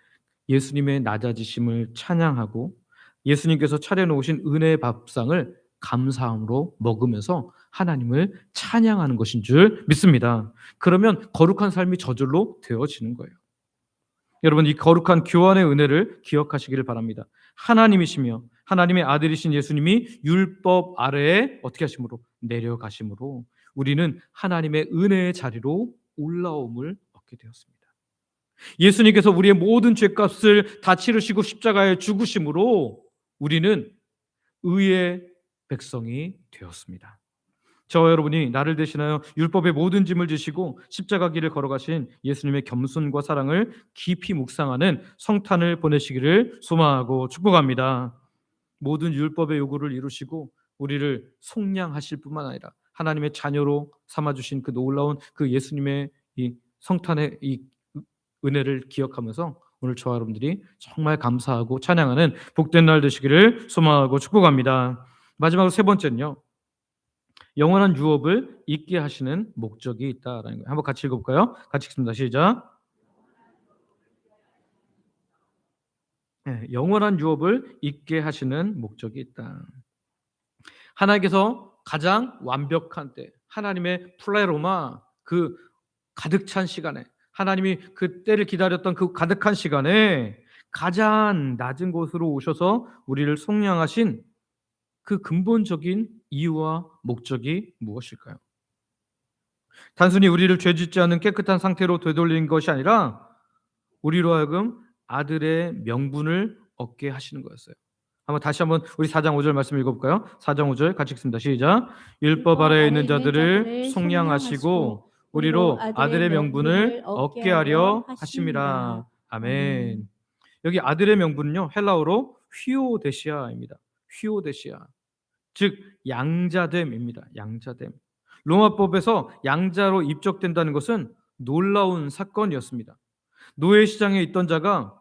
S1: 예수님의 낮아지심을 찬양하고 예수님께서 차려놓으신 은혜의 밥상을 감사함으로 먹으면서 하나님을 찬양하는 것인 줄 믿습니다. 그러면 거룩한 삶이 저절로 되어지는 거예요. 여러분, 이 거룩한 교환의 은혜를 기억하시기를 바랍니다. 하나님이시며 하나님의 아들이신 예수님이 율법 아래에 어떻게 하심으로? 내려가심으로 우리는 하나님의 은혜의 자리로 올라옴을 얻게 되었습니다. 예수님께서 우리의 모든 죄값을 다 치르시고 십자가에 죽으심으로 우리는 의의 백성이 되었습니다. 저와 여러분이 나를 대신하여 율법의 모든 짐을 지시고 십자가 길을 걸어가신 예수님의 겸손과 사랑을 깊이 묵상하는 성탄을 보내시기를 소망하고 축복합니다. 모든 율법의 요구를 이루시고 우리를 속량하실 뿐만 아니라 하나님의 자녀로 삼아주신 그 놀라운 그 예수님의 이 성탄의 이 은혜를 기억하면서 오늘 저와 여러분들이 정말 감사하고 찬양하는 복된 날 되시기를 소망하고 축복합니다. 마지막으로 세 번째는요, 영원한 유업을 잊게 하시는 목적이 있다라는 거예요. 한번 같이 읽어볼까요? 같이 읽습니다. 시작. 네, 영원한 유업을 잊게 하시는 목적이 있다. 하나님께서 가장 완벽한 때, 하나님의 플레로마, 그 가득 찬 시간에, 하나님이 그 때를 기다렸던 그 가득한 시간에 가장 낮은 곳으로 오셔서 우리를 속량하신 그 근본적인 이유와 목적이 무엇일까요? 단순히 우리를 죄짓지 않은 깨끗한 상태로 되돌린 것이 아니라 우리로 하여금 아들의 명분을 얻게 하시는 거였어요. 다시 한번 우리 4장 5절 말씀 읽어볼까요? 4장 5절 같이 읽습니다. 시작. 율법 아래에 있는 자들을 속량하시고 우리로 아들의 명분을 얻게 하려 하심이라. 아멘. 여기 아들의 명분은요, 헬라어로 휘오데시아입니다. 휘오데시아, 즉 양자됨입니다. 양자됨. 로마법에서 양자로 입적된다는 것은 놀라운 사건이었습니다. 노예 시장에 있던 자가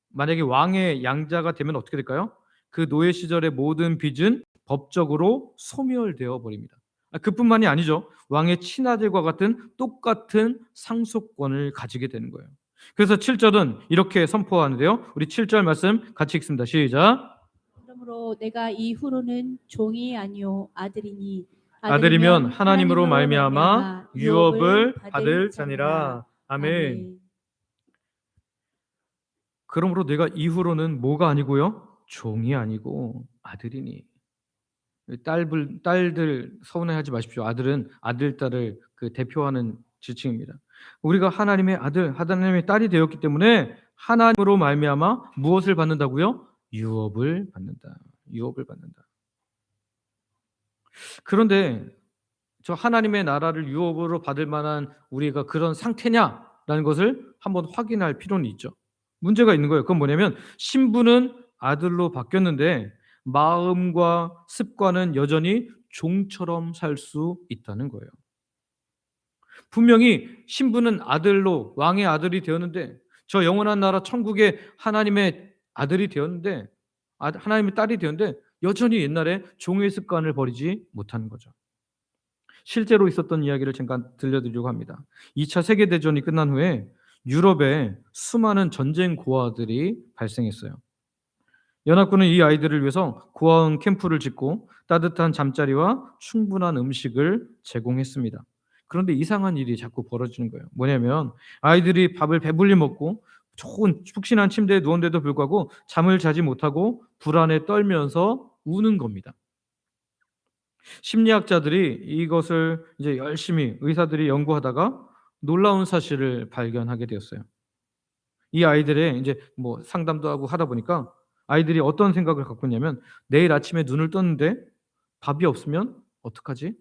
S1: 만약에 왕의 양자가 되면 어떻게 될까요? 그 노예 시절의 모든 빚은 법적으로 소멸되어 버립니다. 그뿐만이 아니죠. 왕의 친아들과 같은 똑같은 상속권을 가지게 되는 거예요. 그래서 7절은 이렇게 선포하는데요. 우리 7절 말씀 같이 읽습니다. 시작.
S2: 그러므로 내가 이후로는 종이 아니요 아들이니
S1: 아들이면 하나님으로 말미암아 유업을 받을 자니라. 아멘. 그러므로 내가 이후로는 뭐가 아니고요? 종이 아니고 아들이니. 딸들 서운해하지 마십시오. 아들은 아들, 딸을 그 대표하는 지칭입니다. 우리가 하나님의 아들, 하나님의 딸이 되었기 때문에 하나님으로 말미암아 무엇을 받는다고요? 유업을 받는다. 유업을 받는다. 그런데 저 하나님의 나라를 유업으로 받을 만한 우리가 그런 상태냐라는 것을 한번 확인할 필요는 있죠. 문제가 있는 거예요. 그건 뭐냐면 신분은 아들로 바뀌었는데 마음과 습관은 여전히 종처럼 살 수 있다는 거예요. 분명히 신분은 아들로 왕의 아들이 되었는데 저 영원한 나라 천국의 하나님의 아들이 되었는데 하나님의 딸이 되었는데 여전히 옛날에 종의 습관을 버리지 못하는 거죠. 실제로 있었던 이야기를 잠깐 들려드리려고 합니다. 2차 세계대전이 끝난 후에 유럽에 수많은 전쟁 고아들이 발생했어요. 연합군은 이 아이들을 위해서 고아원 캠프를 짓고 따뜻한 잠자리와 충분한 음식을 제공했습니다. 그런데 이상한 일이 자꾸 벌어지는 거예요. 뭐냐면 아이들이 밥을 배불리 먹고 좋은 푹신한 침대에 누웠는데도 불구하고 잠을 자지 못하고 불안에 떨면서 우는 겁니다. 심리학자들이 이것을 이제 열심히 의사들이 연구하다가 놀라운 사실을 발견하게 되었어요. 이 아이들의 이제 뭐 상담도 하고 하다 보니까 아이들이 어떤 생각을 갖고 있냐면 내일 아침에 눈을 떴는데 밥이 없으면 어떡하지?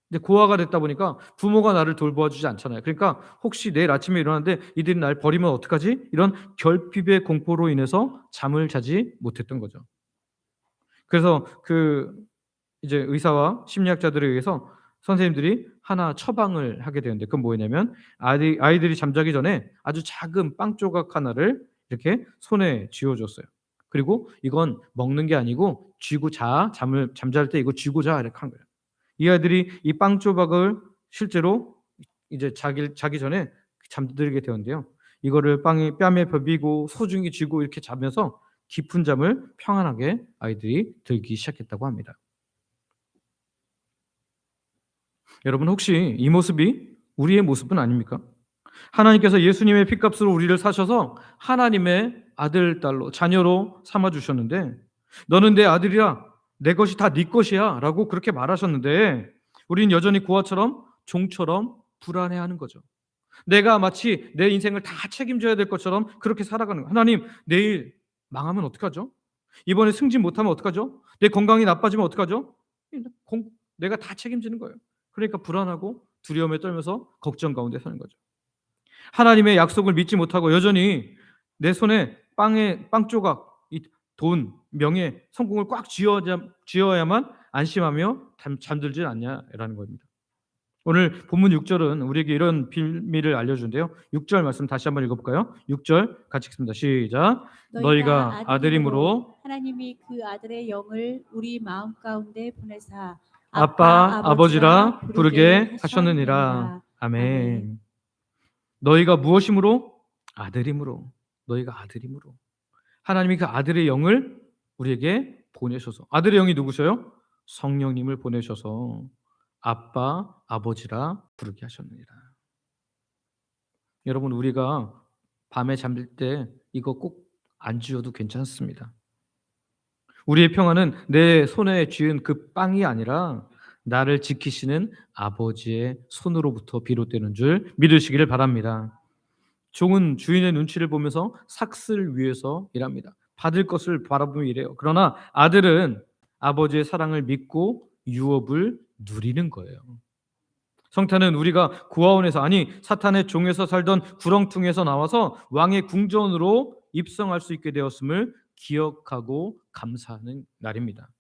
S1: 근데 고아가 됐다 보니까 부모가 나를 돌보아주지 않잖아요. 그러니까 혹시 내일 아침에 일어났는데 이들이 날 버리면 어떡하지? 이런 결핍의 공포로 인해서 잠을 자지 못했던 거죠. 그래서 이제 의사와 심리학자들에 의해서 선생님들이 하나 처방을 하게 되는데 그건 뭐냐면 아이들이 잠자기 전에 아주 작은 빵 조각 하나를 이렇게 손에 쥐어줬어요. 그리고 이건 먹는 게 아니고 쥐고 자, 잠잘 때 이거 쥐고 자 이렇게 한 거예요. 이 아이들이 이 빵 조각을 실제로 이제 자기 전에 잠들게 되었는데요. 이거를 뺨에 비비고 소중히 쥐고 이렇게 자면서 깊은 잠을 평안하게 아이들이 들기 시작했다고 합니다. 여러분, 혹시 이 모습이 우리의 모습은 아닙니까? 하나님께서 예수님의 핏값으로 우리를 사셔서 하나님의 아들, 딸로, 자녀로 삼아주셨는데, 너는 내 아들이라, 내 것이 다 네 것이야 라고 그렇게 말하셨는데, 우리는 여전히 고아처럼, 종처럼 불안해하는 거죠. 내가 마치 내 인생을 다 책임져야 될 것처럼 그렇게 살아가는 거예요. 하나님, 내일 망하면 어떡하죠? 이번에 승진 못하면 어떡하죠? 내 건강이 나빠지면 어떡하죠? 내가 다 책임지는 거예요. 그러니까 불안하고 두려움에 떨면서 걱정 가운데 사는 거죠. 하나님의 약속을 믿지 못하고 여전히 내 손에 빵 조각, 돈, 명예, 성공을 꽉 쥐어야만 안심하며 잠들지 않냐라는 겁니다. 오늘 본문 6절은 우리에게 이런 비밀을 알려주는데요. 6절 말씀 다시 한번 읽어볼까요? 6절 같이 읽습니다. 시작. 너희가 아들임으로
S2: 하나님이 그 아들의 영을 우리 마음 가운데 보내사
S1: 아빠, 아버지라 부르게 하셨느니라. 아멘. 너희가 무엇이므로? 아들임으로. 너희가 아들임으로. 하나님이 그 아들의 영을 우리에게 보내셔서, 아들의 영이 누구셔요? 성령님을 보내셔서 아빠, 아버지라 부르게 하셨느니라. 여러분, 우리가 밤에 잠들 때 이거 꼭 안 쥐어도 괜찮습니다. 우리의 평안은 내 손에 쥐은 그 빵이 아니라 나를 지키시는 아버지의 손으로부터 비롯되는 줄 믿으시기를 바랍니다. 종은 주인의 눈치를 보면서 삭슬 위해서 일합니다. 받을 것을 바라보며 일해요. 그러나 아들은 아버지의 사랑을 믿고 유업을 누리는 거예요. 성탄은 우리가 고아원에서, 아니 사탄의 종에서 살던 구렁텅이에서 나와서 왕의 궁전으로 입성할 수 있게 되었음을 기억하고 감사하는 날입니다.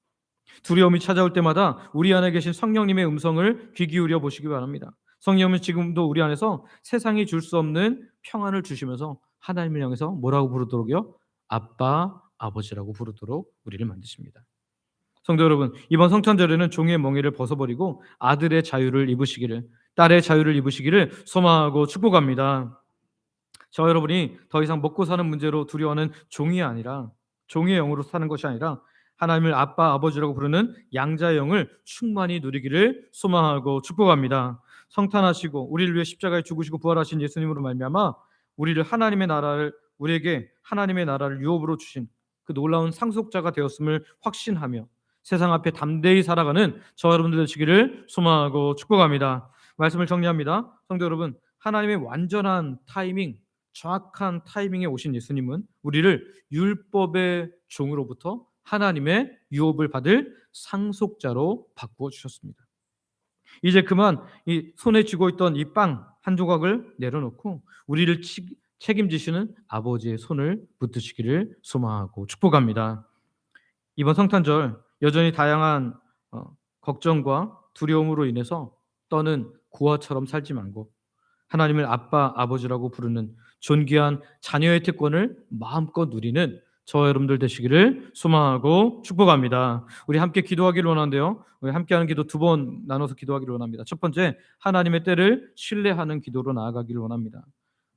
S1: 두려움이 찾아올 때마다 우리 안에 계신 성령님의 음성을 귀 기울여 보시기 바랍니다. 성령은 지금도 우리 안에서 세상이 줄 수 없는 평안을 주시면서 하나님을 향해서 뭐라고 부르도록요? 아빠, 아버지라고 부르도록 우리를 만드십니다. 성도 여러분, 이번 성탄절에는 종의 멍에를 벗어버리고 아들의 자유를 입으시기를, 딸의 자유를 입으시기를 소망하고 축복합니다. 저 여러분이 더 이상 먹고 사는 문제로 두려워하는 종이 아니라, 종의 영으로 사는 것이 아니라 하나님을 아빠, 아버지라고 부르는 양자의 영을 충만히 누리기를 소망하고 축복합니다. 성탄하시고 우리를 위해 십자가에 죽으시고 부활하신 예수님으로 말미암아 우리에게 하나님의 나라를 유업으로 주신 그 놀라운 상속자가 되었음을 확신하며 세상 앞에 담대히 살아가는 저 여러분들 되시기를 소망하고 축복합니다. 말씀을 정리합니다. 성도 여러분, 하나님의 완전한 타이밍, 정확한 타이밍에 오신 예수님은 우리를 율법의 종으로부터 하나님의 유업을 받을 상속자로 바꾸어 주셨습니다. 이제 그만 이 손에 쥐고 있던 이 빵 한 조각을 내려놓고 우리를 책임지시는 아버지의 손을 붙드시기를 소망하고 축복합니다. 이번 성탄절 여전히 다양한 걱정과 두려움으로 인해서 떠는 고아처럼 살지 말고 하나님을 아빠, 아버지라고 부르는 존귀한 자녀의 특권을 마음껏 누리는 저와 여러분들 되시기를 소망하고 축복합니다. 우리 함께 기도하기를 원하는데요. 우리 함께하는 기도 두 번 나눠서 기도하기를 원합니다. 첫 번째, 하나님의 때를 신뢰하는 기도로 나아가기를 원합니다.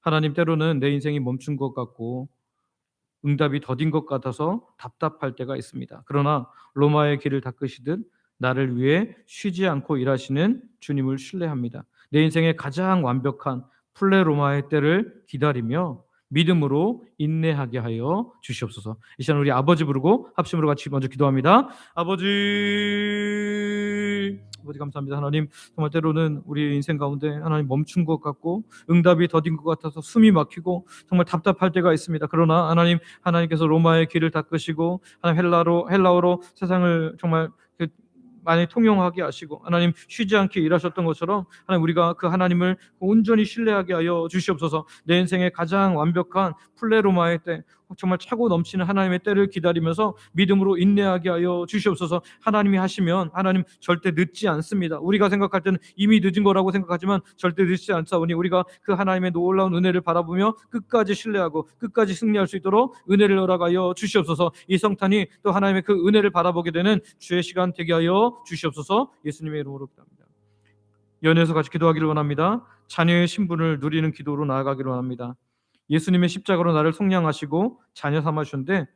S1: 하나님, 때로는 내 인생이 멈춘 것 같고 응답이 더딘 것 같아서 답답할 때가 있습니다. 그러나 로마의 길을 닦으시듯 나를 위해 쉬지 않고 일하시는 주님을 신뢰합니다. 내 인생의 가장 완벽한 플레로마의 때를 기다리며 믿음으로 인내하게 하여 주시옵소서. 이 시간 우리 아버지 부르고 합심으로 같이 먼저 기도합니다. 아버지 감사합니다. 하나님, 정말 때로는 우리 인생 가운데 하나님 멈춘 것 같고 응답이 더딘 것 같아서 숨이 막히고 정말 답답할 때가 있습니다. 그러나 하나님께서 로마의 길을 닦으시고 헬라어로 세상을 정말 많이 통용하게 하시고 하나님 쉬지 않게 일하셨던 것처럼 하나님, 우리가 그 하나님을 온전히 신뢰하게 하여 주시옵소서. 내 인생의 가장 완벽한 플레로마의 때, 정말 차고 넘치는 하나님의 때를 기다리면서 믿음으로 인내하게 하여 주시옵소서. 하나님이 하시면 하나님 절대 늦지 않습니다. 우리가 생각할 때는 이미 늦은 거라고 생각하지만 절대 늦지 않사오니 우리가 그 하나님의 놀라운 은혜를 바라보며 끝까지 신뢰하고 끝까지 승리할 수 있도록 은혜를 허락하여 주시옵소서. 이 성탄이 또 하나님의 그 은혜를 바라보게 되는 주의 시간 되게 하여 주시옵소서. 예수님의 이름으로 기도합니다. 연회에서 같이 기도하기를 원합니다. 자녀의 신분을 누리는 기도로 나아가기를 원합니다. 예수님의 십자가로 나를 속량하시고 자녀 삼아 주셨는데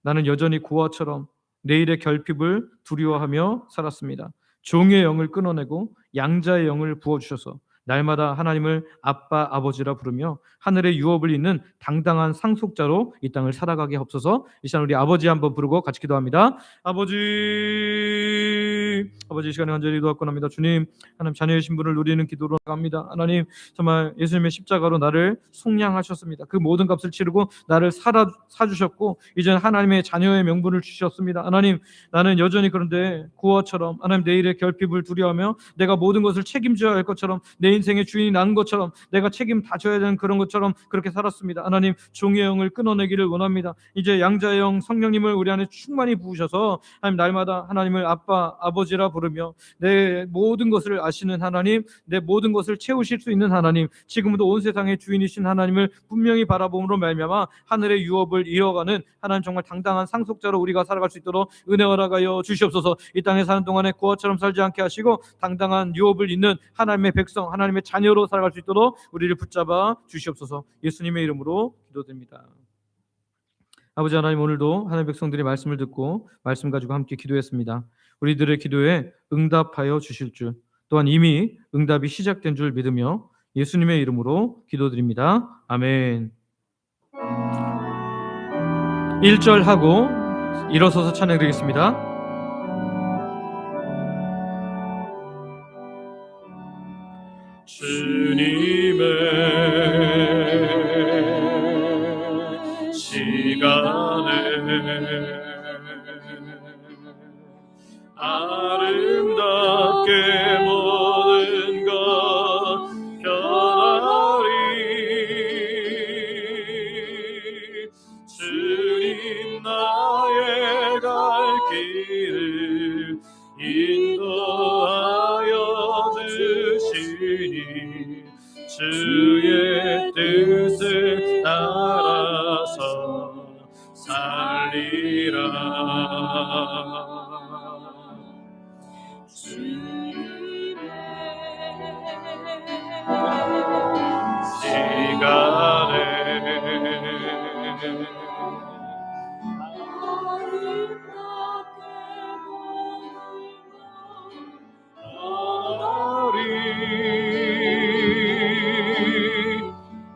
S1: 나는 여전히 고아처럼 내일의 결핍을 두려워하며 살았습니다. 종의 영을 끊어내고 양자의 영을 부어주셔서 날마다 하나님을 아빠, 아버지라 부르며 하늘의 유업을 잇는 당당한 상속자로 이 땅을 살아가게 하옵소서. 이 시간 우리 아버지 한번 부르고 같이 기도합니다. 아버지, 아버지, 이 시간에 간절히 기도하옵나이다. 주님, 하나님 자녀의 신분을 누리는 기도로 나갑니다. 하나님, 정말 예수님의 십자가로 나를 속량하셨습니다. 그 모든 값을 치르고 나를 사주셨고 이제는 하나님의 자녀의 명분을 주셨습니다. 하나님, 나는 여전히 그런데 고아처럼 하나님 내일의 결핍을 두려워하며 내가 모든 것을 책임져야 할 것처럼 내 인생의 주인이 난 것처럼 내가 책임 다 져야 되는 그런 것처럼 그렇게 살았습니다. 하나님, 종의 영을 끊어내기를 원합니다. 이제 양자의 영 성령님을 우리 안에 충만히 부으셔서 하나님 날마다 하나님을 아빠, 아버지라 부르며 내 모든 것을 아시는 하나님, 내 모든 것을 채우실 수 있는 하나님, 지금도 온 세상의 주인이신 하나님을 분명히 바라봄으로 말미암아 하늘의 유업을 이어가는 하나님 정말 당당한 상속자로 우리가 살아갈 수 있도록 은혜 허락하여 주시옵소서. 이 땅에 사는 동안에 고아처럼 살지 않게 하시고 당당한 유업을 잇는 하나님의 백성, 하나님의 자녀로 살아갈 수 있도록 우리를 붙잡아 주시옵소서. 예수님의 이름으로 기도드립니다. 아버지 하나님, 오늘도 하나님의 백성들이 말씀을 듣고 말씀 가지고 함께 기도했습니다. 우리들의 기도에 응답하여 주실 줄, 또한 이미 응답이 시작된 줄 믿으며 예수님의 이름으로 기도드립니다. 아멘. 1절 하고 일어서서 찬양드리겠습니다. 주님의 시간에 아름답게 모든 것 변하리. 주님 나의 갈 길을 인도하여 주시니 주의 뜻을 따라서 살리라.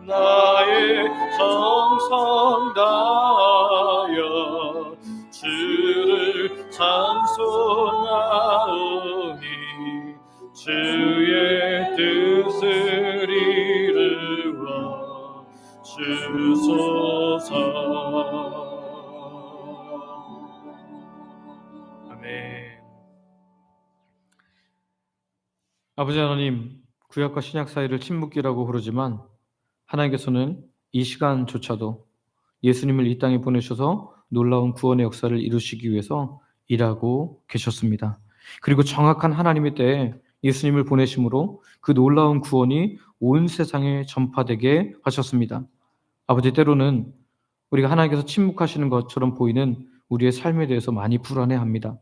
S1: 나의 정성 다하여 주를 찬송하오니 주의 뜻을 이루어 주소서. 아멘. 아버지 하나님, 구약과 신약 사이를 침묵기라고 부르지만 하나님께서는 이 시간조차도 예수님을 이 땅에 보내셔서 놀라운 구원의 역사를 이루시기 위해서 일하고 계셨습니다. 그리고 정확한 하나님의 때에 예수님을 보내심으로 그 놀라운 구원이 온 세상에 전파되게 하셨습니다. 아버지, 때로는 우리가 하나님께서 침묵하시는 것처럼 보이는 우리의 삶에 대해서 많이 불안해합니다.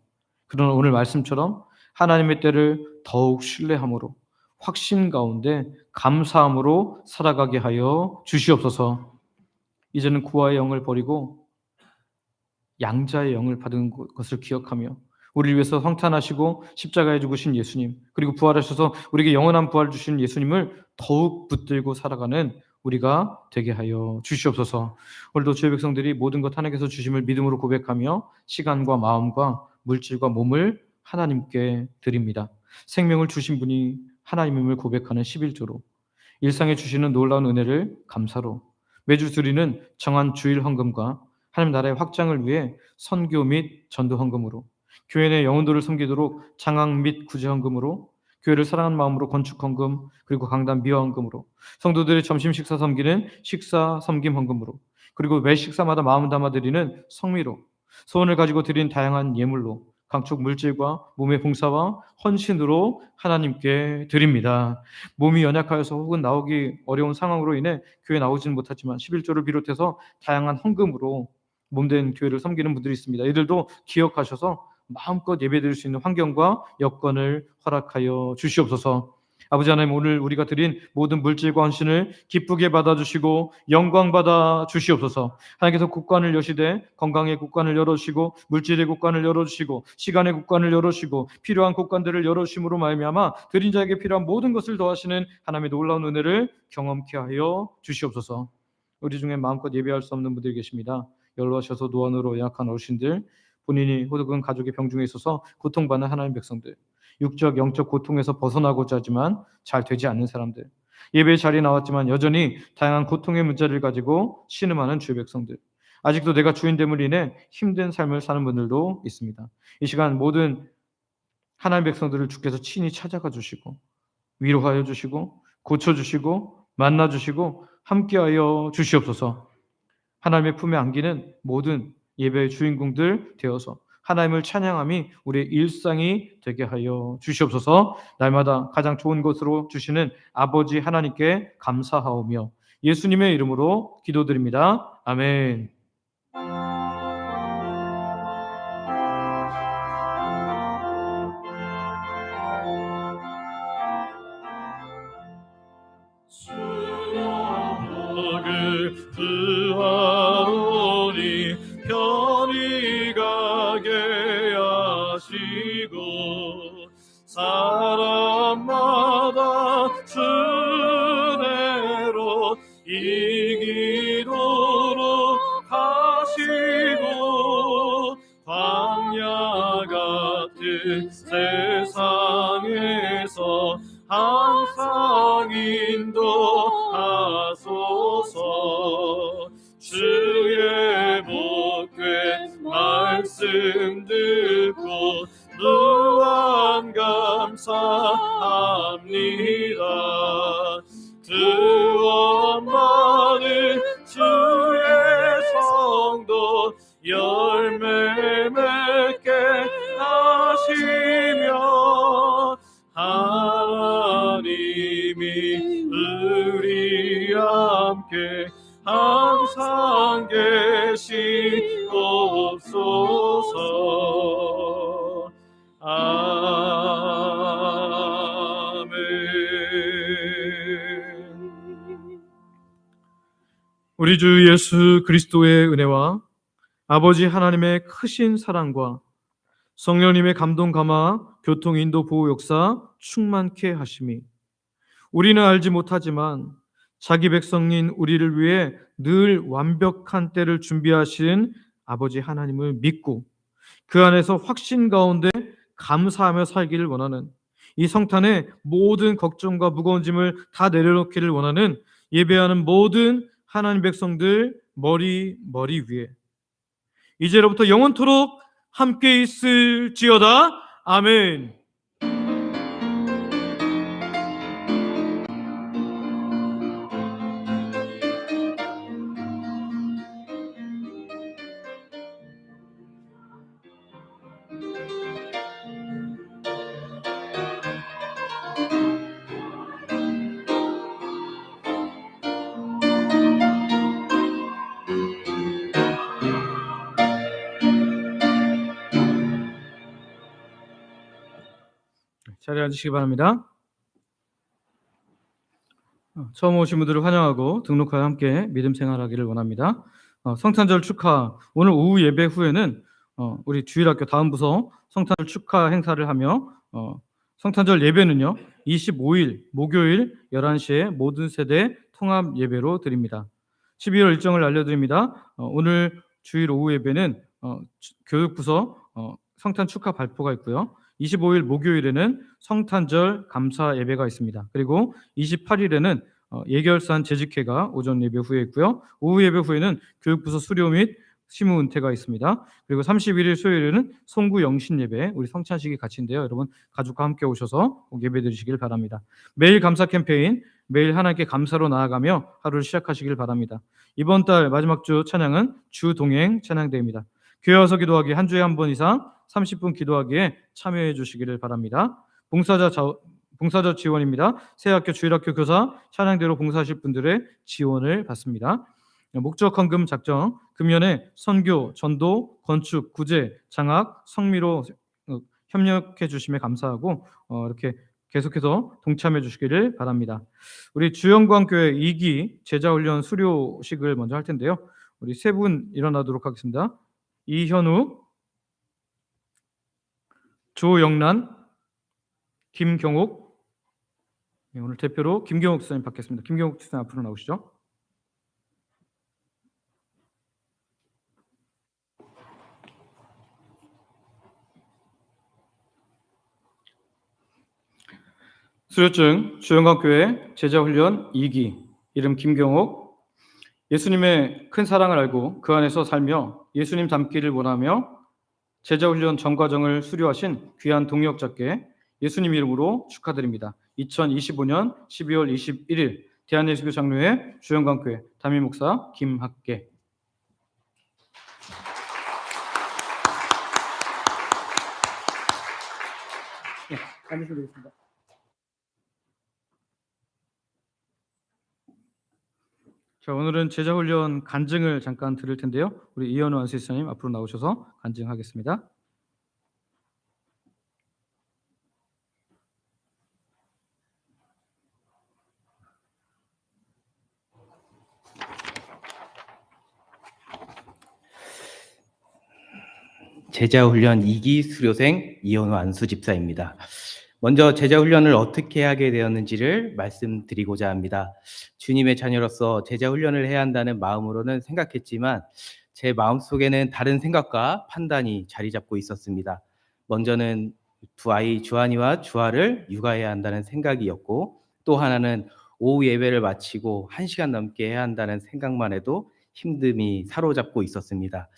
S1: 그러나 오늘 말씀처럼 하나님의 때를 더욱 신뢰함으로 확신 가운데 감사함으로 살아가게 하여 주시옵소서. 이제는 구하의 영을 버리고 양자의 영을 받은 것을 기억하며 우리를 위해서 성탄하시고 십자가에 죽으신 예수님, 그리고 부활하셔서 우리에게 영원한 부활을 주신 예수님을 더욱 붙들고 살아가는 우리가 되게 하여 주시옵소서. 오늘도 주의 백성들이 모든 것 하나님께서 주심을 믿음으로 고백하며 시간과 마음과 물질과 몸을 하나님께 드립니다. 생명을 주신 분이 하나님임을 고백하는 11조로, 일상에 주시는 놀라운 은혜를 감사로, 매주 드리는 정한 주일 헌금과 하나님 나라의 확장을 위해 선교 및 전도 헌금으로, 교회 내 영혼들을 섬기도록 장학 및 구제 헌금으로, 교회를 사랑하는 마음으로 건축 헌금, 그리고 강단 미화 헌금으로, 성도들의 점심 식사 섬기는 식사 섬김 헌금으로, 그리고 매 식사마다 마음 담아 드리는 성미로, 소원을 가지고 드린 다양한 예물로, 강축 물질과 몸의 봉사와 헌신으로 하나님께 드립니다. 몸이 연약하여서 혹은 나오기 어려운 상황으로 인해 교회에 나오지는 못하지만 11조를 비롯해서 다양한 헌금으로 몸된 교회를 섬기는 분들이 있습니다. 이들도 기억하셔서 마음껏 예배드릴 수 있는 환경과 여건을 허락하여 주시옵소서. 아버지 하나님, 오늘 우리가 드린 모든 물질과 헌신을 기쁘게 받아주시고 영광 받아 주시옵소서. 하나님께서 국관을 여시되 건강의 국관을 열어주시고 물질의 국관을 열어주시고 시간의 국관을 열어주시고 필요한 국관들을 열어주심으로 말미암아 드린 자에게 필요한 모든 것을 더하시는 하나님의 놀라운 은혜를 경험케 하여 주시옵소서. 우리 중에 마음껏 예배할 수 없는 분들이 계십니다. 연로하셔서 노안으로 약한 어르신들, 본인이 혹은 가족의 병중에 있어서 고통받는 하나님 백성들, 육적 영적 고통에서 벗어나고자 하지만 잘 되지 않는 사람들, 예배 자리에 나왔지만 여전히 다양한 고통의 문제를 가지고 신음하는 주의 백성들, 아직도 내가 주인됨을 인해 힘든 삶을 사는 분들도 있습니다. 이 시간 모든 하나님 백성들을 주께서 친히 찾아가 주시고 위로하여 주시고 고쳐주시고 만나주시고 함께하여 주시옵소서. 하나님의 품에 안기는 모든 예배의 주인공들 되어서 하나님을 찬양함이 우리의 일상이 되게 하여 주시옵소서. 날마다 가장 좋은 것으로 주시는 아버지 하나님께 감사하오며 예수님의 이름으로 기도드립니다. 아멘. 구하오니 편히 가게 하시고 사람마다 주내로 이기도록 하시고 광야 같은 세상에서 항상 인도하소서. 주의 복된 말씀 듣고 무한 감사합니다. 구원 받은 주의 성도 열매 맺게 하시며 하나님이 우리 함께 항상 계시옵소서. 아멘. 우리 주 예수 그리스도의 은혜와 아버지 하나님의 크신 사랑과 성령님의 감동 감화 교통 인도 보호 역사 충만케 하심이 우리는 알지 못하지만 자기 백성인 우리를 위해 늘 완벽한 때를 준비하신 아버지 하나님을 믿고 그 안에서 확신 가운데 감사하며 살기를 원하는, 이 성탄에 모든 걱정과 무거운 짐을 다 내려놓기를 원하는 예배하는 모든 하나님 백성들 머리 위에 이제로부터 영원토록 함께 있을지어다. 아멘. 자리에 앉으시기 바랍니다. 처음 오신 분들을 환영하고 등록하여 함께 믿음 생활하기를 원합니다. 성탄절 축하, 오늘 오후 예배 후에는 우리 주일학교 다음 부서 성탄절 축하 행사를 하며 성탄절 예배는요 25일 목요일 11시에 모든 세대 통합 예배로 드립니다. 12월 일정을 알려드립니다. 오늘 주일 오후 예배는 교육부서 성탄 축하 발표가 있고요. 25일 목요일에는 성탄절 감사 예배가 있습니다. 그리고 28일에는 예결산 재직회가 오전 예배 후에 있고요. 오후 예배 후에는 교육부서 수료 및 시무 은퇴가 있습니다. 그리고 31일 수요일에는 송구 영신 예배, 우리 성찬식이 같이인데요. 여러분 가족과 함께 오셔서 꼭 예배 드리시길 바랍니다. 매일 감사 캠페인, 매일 하나님께 감사로 나아가며 하루를 시작하시길 바랍니다. 이번 달 마지막 주 찬양은 주동행 찬양대입니다. 교회 와서 기도하기 한 주에 한 번 이상 30분 기도하기에 참여해 주시기를 바랍니다. 봉사자 지원입니다. 새학교, 주일학교 교사, 찬양대로 봉사하실 분들의 지원을 받습니다. 목적 헌금 작정, 금년에 선교, 전도, 건축, 구제, 장학, 성미로 협력해 주심에 감사하고 이렇게 계속해서 동참해 주시기를 바랍니다. 우리 주영광교회 2기 제자훈련 수료식을 먼저 할 텐데요. 우리 세 분 일어나도록 하겠습니다. 이현우, 조영란, 김경옥. 네, 오늘 대표로 김경옥 지사님 받겠습니다. 김경옥 지사님 앞으로 나오시죠. 수료증 주영광교회 제자훈련 2기 이름 김경옥. 예수님의 큰 사랑을 알고 그 안에서 살며 예수님 닮기를 원하며 제자훈련 전 과정을 수료하신 귀한 동역자께 예수님 이름으로 축하드립니다. 2025년 12월 21일 대한예수교 장로회 주영광교회 담임 목사 김학계. 네, 앉으시면 되겠습니다. 자, 오늘은 제자훈련 간증을 잠깐 들을 텐데요. 우리 이현우 안수사님 앞으로 나오셔서 간증하겠습니다.
S3: 제자훈련 2기 수료생 이현우 안수 집사입니다. 먼저 제자훈련을 어떻게 하게 되었는지를 말씀드리고자 합니다. 주님의 자녀로서 제자훈련을 해야 한다는 마음으로는 생각했지만 제 마음속에는 다른 생각과 판단이 자리 잡고 있었습니다. 먼저는 두 아이 주한이와 주아를 육아해야 한다는 생각이었고, 또 하나는 오후 예배를 마치고 1시간 넘게 해야 한다는 생각만 해도 힘듦이 사로잡고 있었습니다.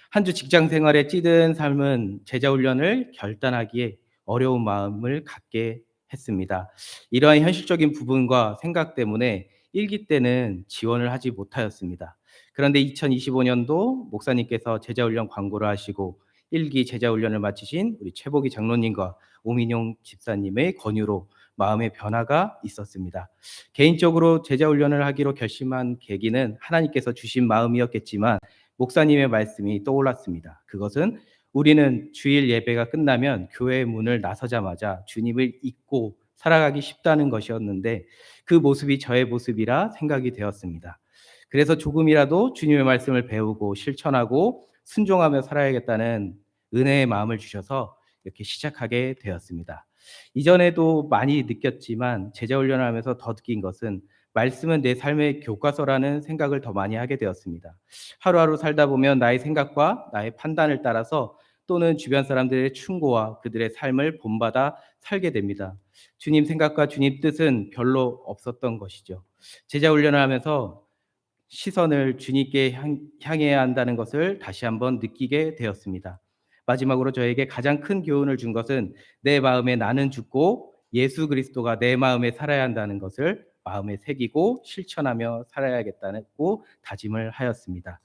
S3: 한 주 직장 생활에 찌든 삶은 제자훈련을 결단하기에 어려운 마음을 갖게 했습니다. 이러한 현실적인 부분과 생각 때문에 1기 때는 지원을 하지 못하였습니다. 그런데 2025년도 목사님께서 제자훈련 광고를 하시고 1기 제자훈련을 마치신 우리 최복희 장로님과 오민용 집사님의 권유로 마음의 변화가 있었습니다. 개인적으로 제자훈련을 하기로 결심한 계기는 하나님께서 주신 마음이었겠지만 목사님의 말씀이 떠올랐습니다. 그것은 우리는 주일 예배가 끝나면 교회 문을 나서자마자 주님을 잊고 살아가기 쉽다는 것이었는데 그 모습이 저의 모습이라 생각이 되었습니다. 그래서 조금이라도 주님의 말씀을 배우고 실천하고 순종하며 살아야겠다는 은혜의 마음을 주셔서 이렇게 시작하게 되었습니다. 이전에도 많이 느꼈지만 제자훈련을 하면서 더 느낀 것은 말씀은 내 삶의 교과서라는 생각을 더 많이 하게 되었습니다. 하루하루 살다 보면 나의 생각과 나의 판단을 따라서 또는 주변 사람들의 충고와 그들의 삶을 본받아 살게 됩니다. 주님 생각과 주님 뜻은 별로 없었던 것이죠. 제자훈련을 하면서 시선을 주님께 향해야 한다는 것을 다시 한번 느끼게 되었습니다. 마지막으로 저에게 가장 큰 교훈을 준 것은 내 마음에 나는 죽고 예수 그리스도가 내 마음에 살아야 한다는 것을 마음에 새기고 실천하며 살아야겠다고 다짐을 하였습니다.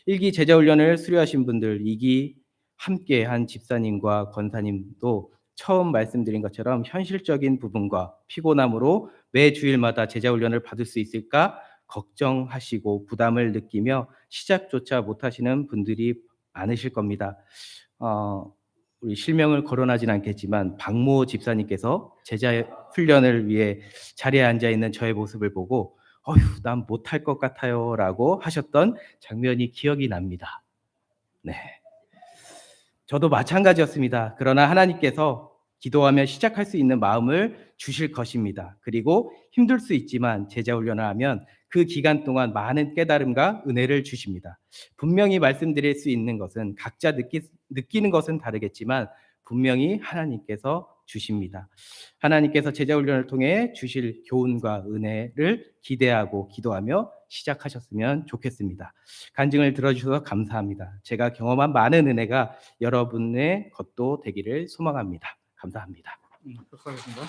S3: 1기 제자훈련을 수료하신 분들, 2기 함께 한 집사님과 권사님도 처음 말씀드린 것처럼 현실적인 부분과 피곤함으로 매 주일마다 제자훈련을 받을 수 있을까 걱정하시고 부담을 느끼며 시작조차 못하시는 분들이 많으실 겁니다. 우리 실명을 거론하진 않겠지만 박모 집사님께서 제자 훈련을 위해 자리에 앉아 있는 저의 모습을 보고 어휴, 난 못할 것 같아요 라고 하셨던 장면이 기억이 납니다. 네, 저도 마찬가지였습니다. 그러나 하나님께서 기도하며 시작할 수 있는 마음을 주실 것입니다. 그리고 힘들 수 있지만 제자훈련을 하면 그 기간 동안 많은 깨달음과 은혜를 주십니다. 분명히 말씀드릴 수 있는 것은 각자 느끼는 것은 다르겠지만 분명히 하나님께서 주십니다. 하나님께서 제자훈련을 통해 주실 교훈과 은혜를 기대하고 기도하며 시작하셨으면 좋겠습니다. 간증을 들어주셔서 감사합니다. 제가 경험한 많은 은혜가 여러분의 것도 되기를 소망합니다. 감사합니다.
S1: 축하하겠습니다.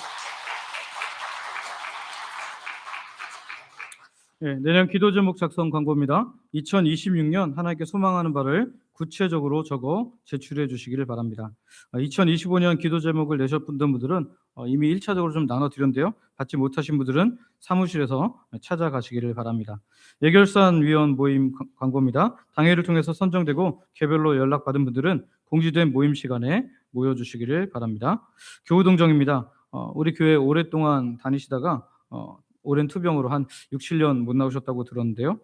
S1: 네, 내년 기도 제목 작성 광고입니다. 2026년 하나님께 소망하는 바를 구체적으로 적어 제출해 주시기를 바랍니다. 2025년 기도 제목을 내셨던 분들은 이미 1차적으로 좀 나눠드렸는데요. 받지 못하신 분들은 사무실에서 찾아가시기를 바랍니다. 예결산 위원 모임 광고입니다. 당회를 통해서 선정되고 개별로 연락받은 분들은 공지된 모임 시간에 모여주시기를 바랍니다. 교우동정입니다.
S4: 우리 교회 오랫동안 다니시다가 오랜 투병으로 한 6, 7년 못 나오셨다고 들었는데요.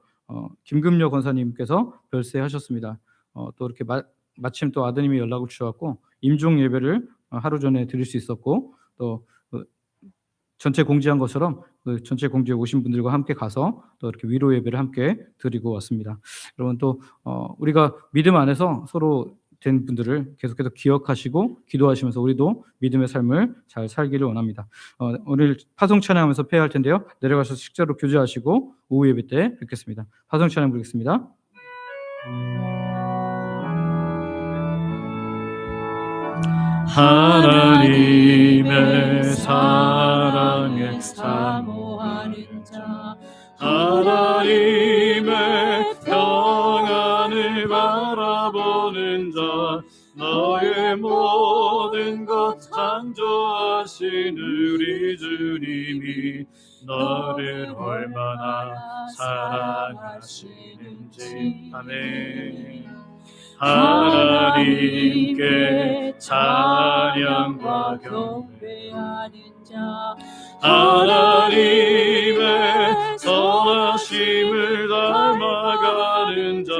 S4: 김금여 권사님께서 별세하셨습니다. 또 이렇게 마침 또 아드님이 연락을 주셔갖고 임종 예배를 하루 전에 드릴 수 있었고, 또 전체 공지한 것처럼 그 전체 공지에 오신 분들과 함께 가서 또 이렇게 위로 예배를 함께 드리고 왔습니다. 여러분, 또 우리가 믿음 안에서 서로 된 분들을 계속해서 기억하시고 기도하시면서 우리도 믿음의 삶을 잘 살기를 원합니다. 오늘 파송 찬양하면서 폐회할 텐데요. 내려가셔서 식사로 교제하시고 오후 예배 때 뵙겠습니다. 파송 찬양 부르겠습니다.
S1: 하나님의 사랑에 사모하는 자, 하나님의 평안을 바라보는 자, 너의 모든 것 창조하신 우리 주님이 너를 얼마나 사랑하시는지. 아멘. 하나님께 찬양과 경배하는 자, 하나님의 선하심을 닮아가는 자,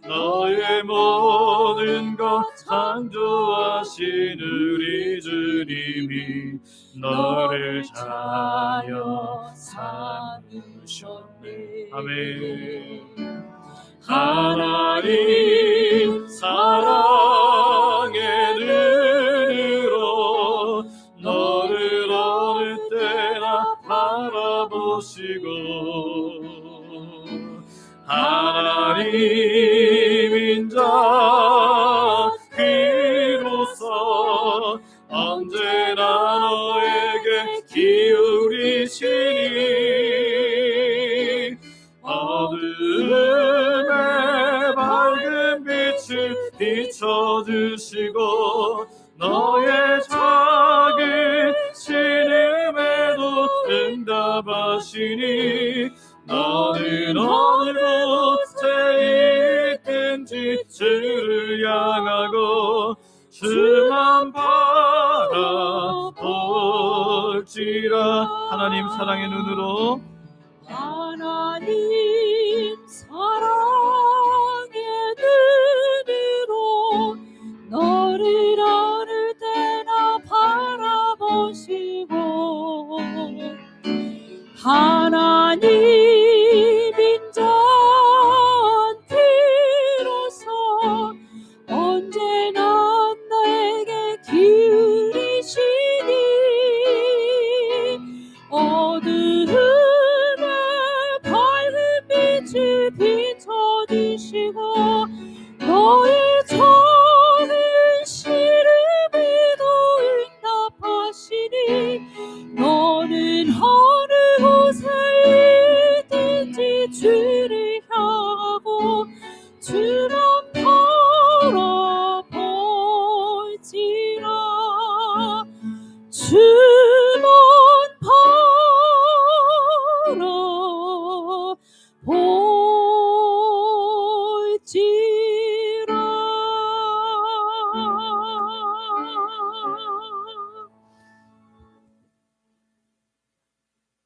S1: 너의 모든 것 창조하신 우리 주님이 너를 자녀 삼으셨네. 아멘. 하나님 사랑의 눈으로 너를 어느 때나 바라보시고, 하나님인 자 비로소 언제나 너에게 기울이시니 어둠에 밝은 빛을 비춰주시고 너의 작은 신음에도 응답하시니 너는 어느 곳에 있든지 주를 향하고 주만 바라볼지라. 하나님 사랑의 눈으로,
S2: 하나님 사랑의 눈으로 너를 어느 때나 바라보시고, 하나님인 자 비로소 언제나 너에게 기울이시니 어둠에 밝은 빛을 비춰주시고 너의 작은 시름에도 응답하시니 너는 어느 곳에 있든지 주를 향하고 주만 바라볼지라. 주만 바라볼지라.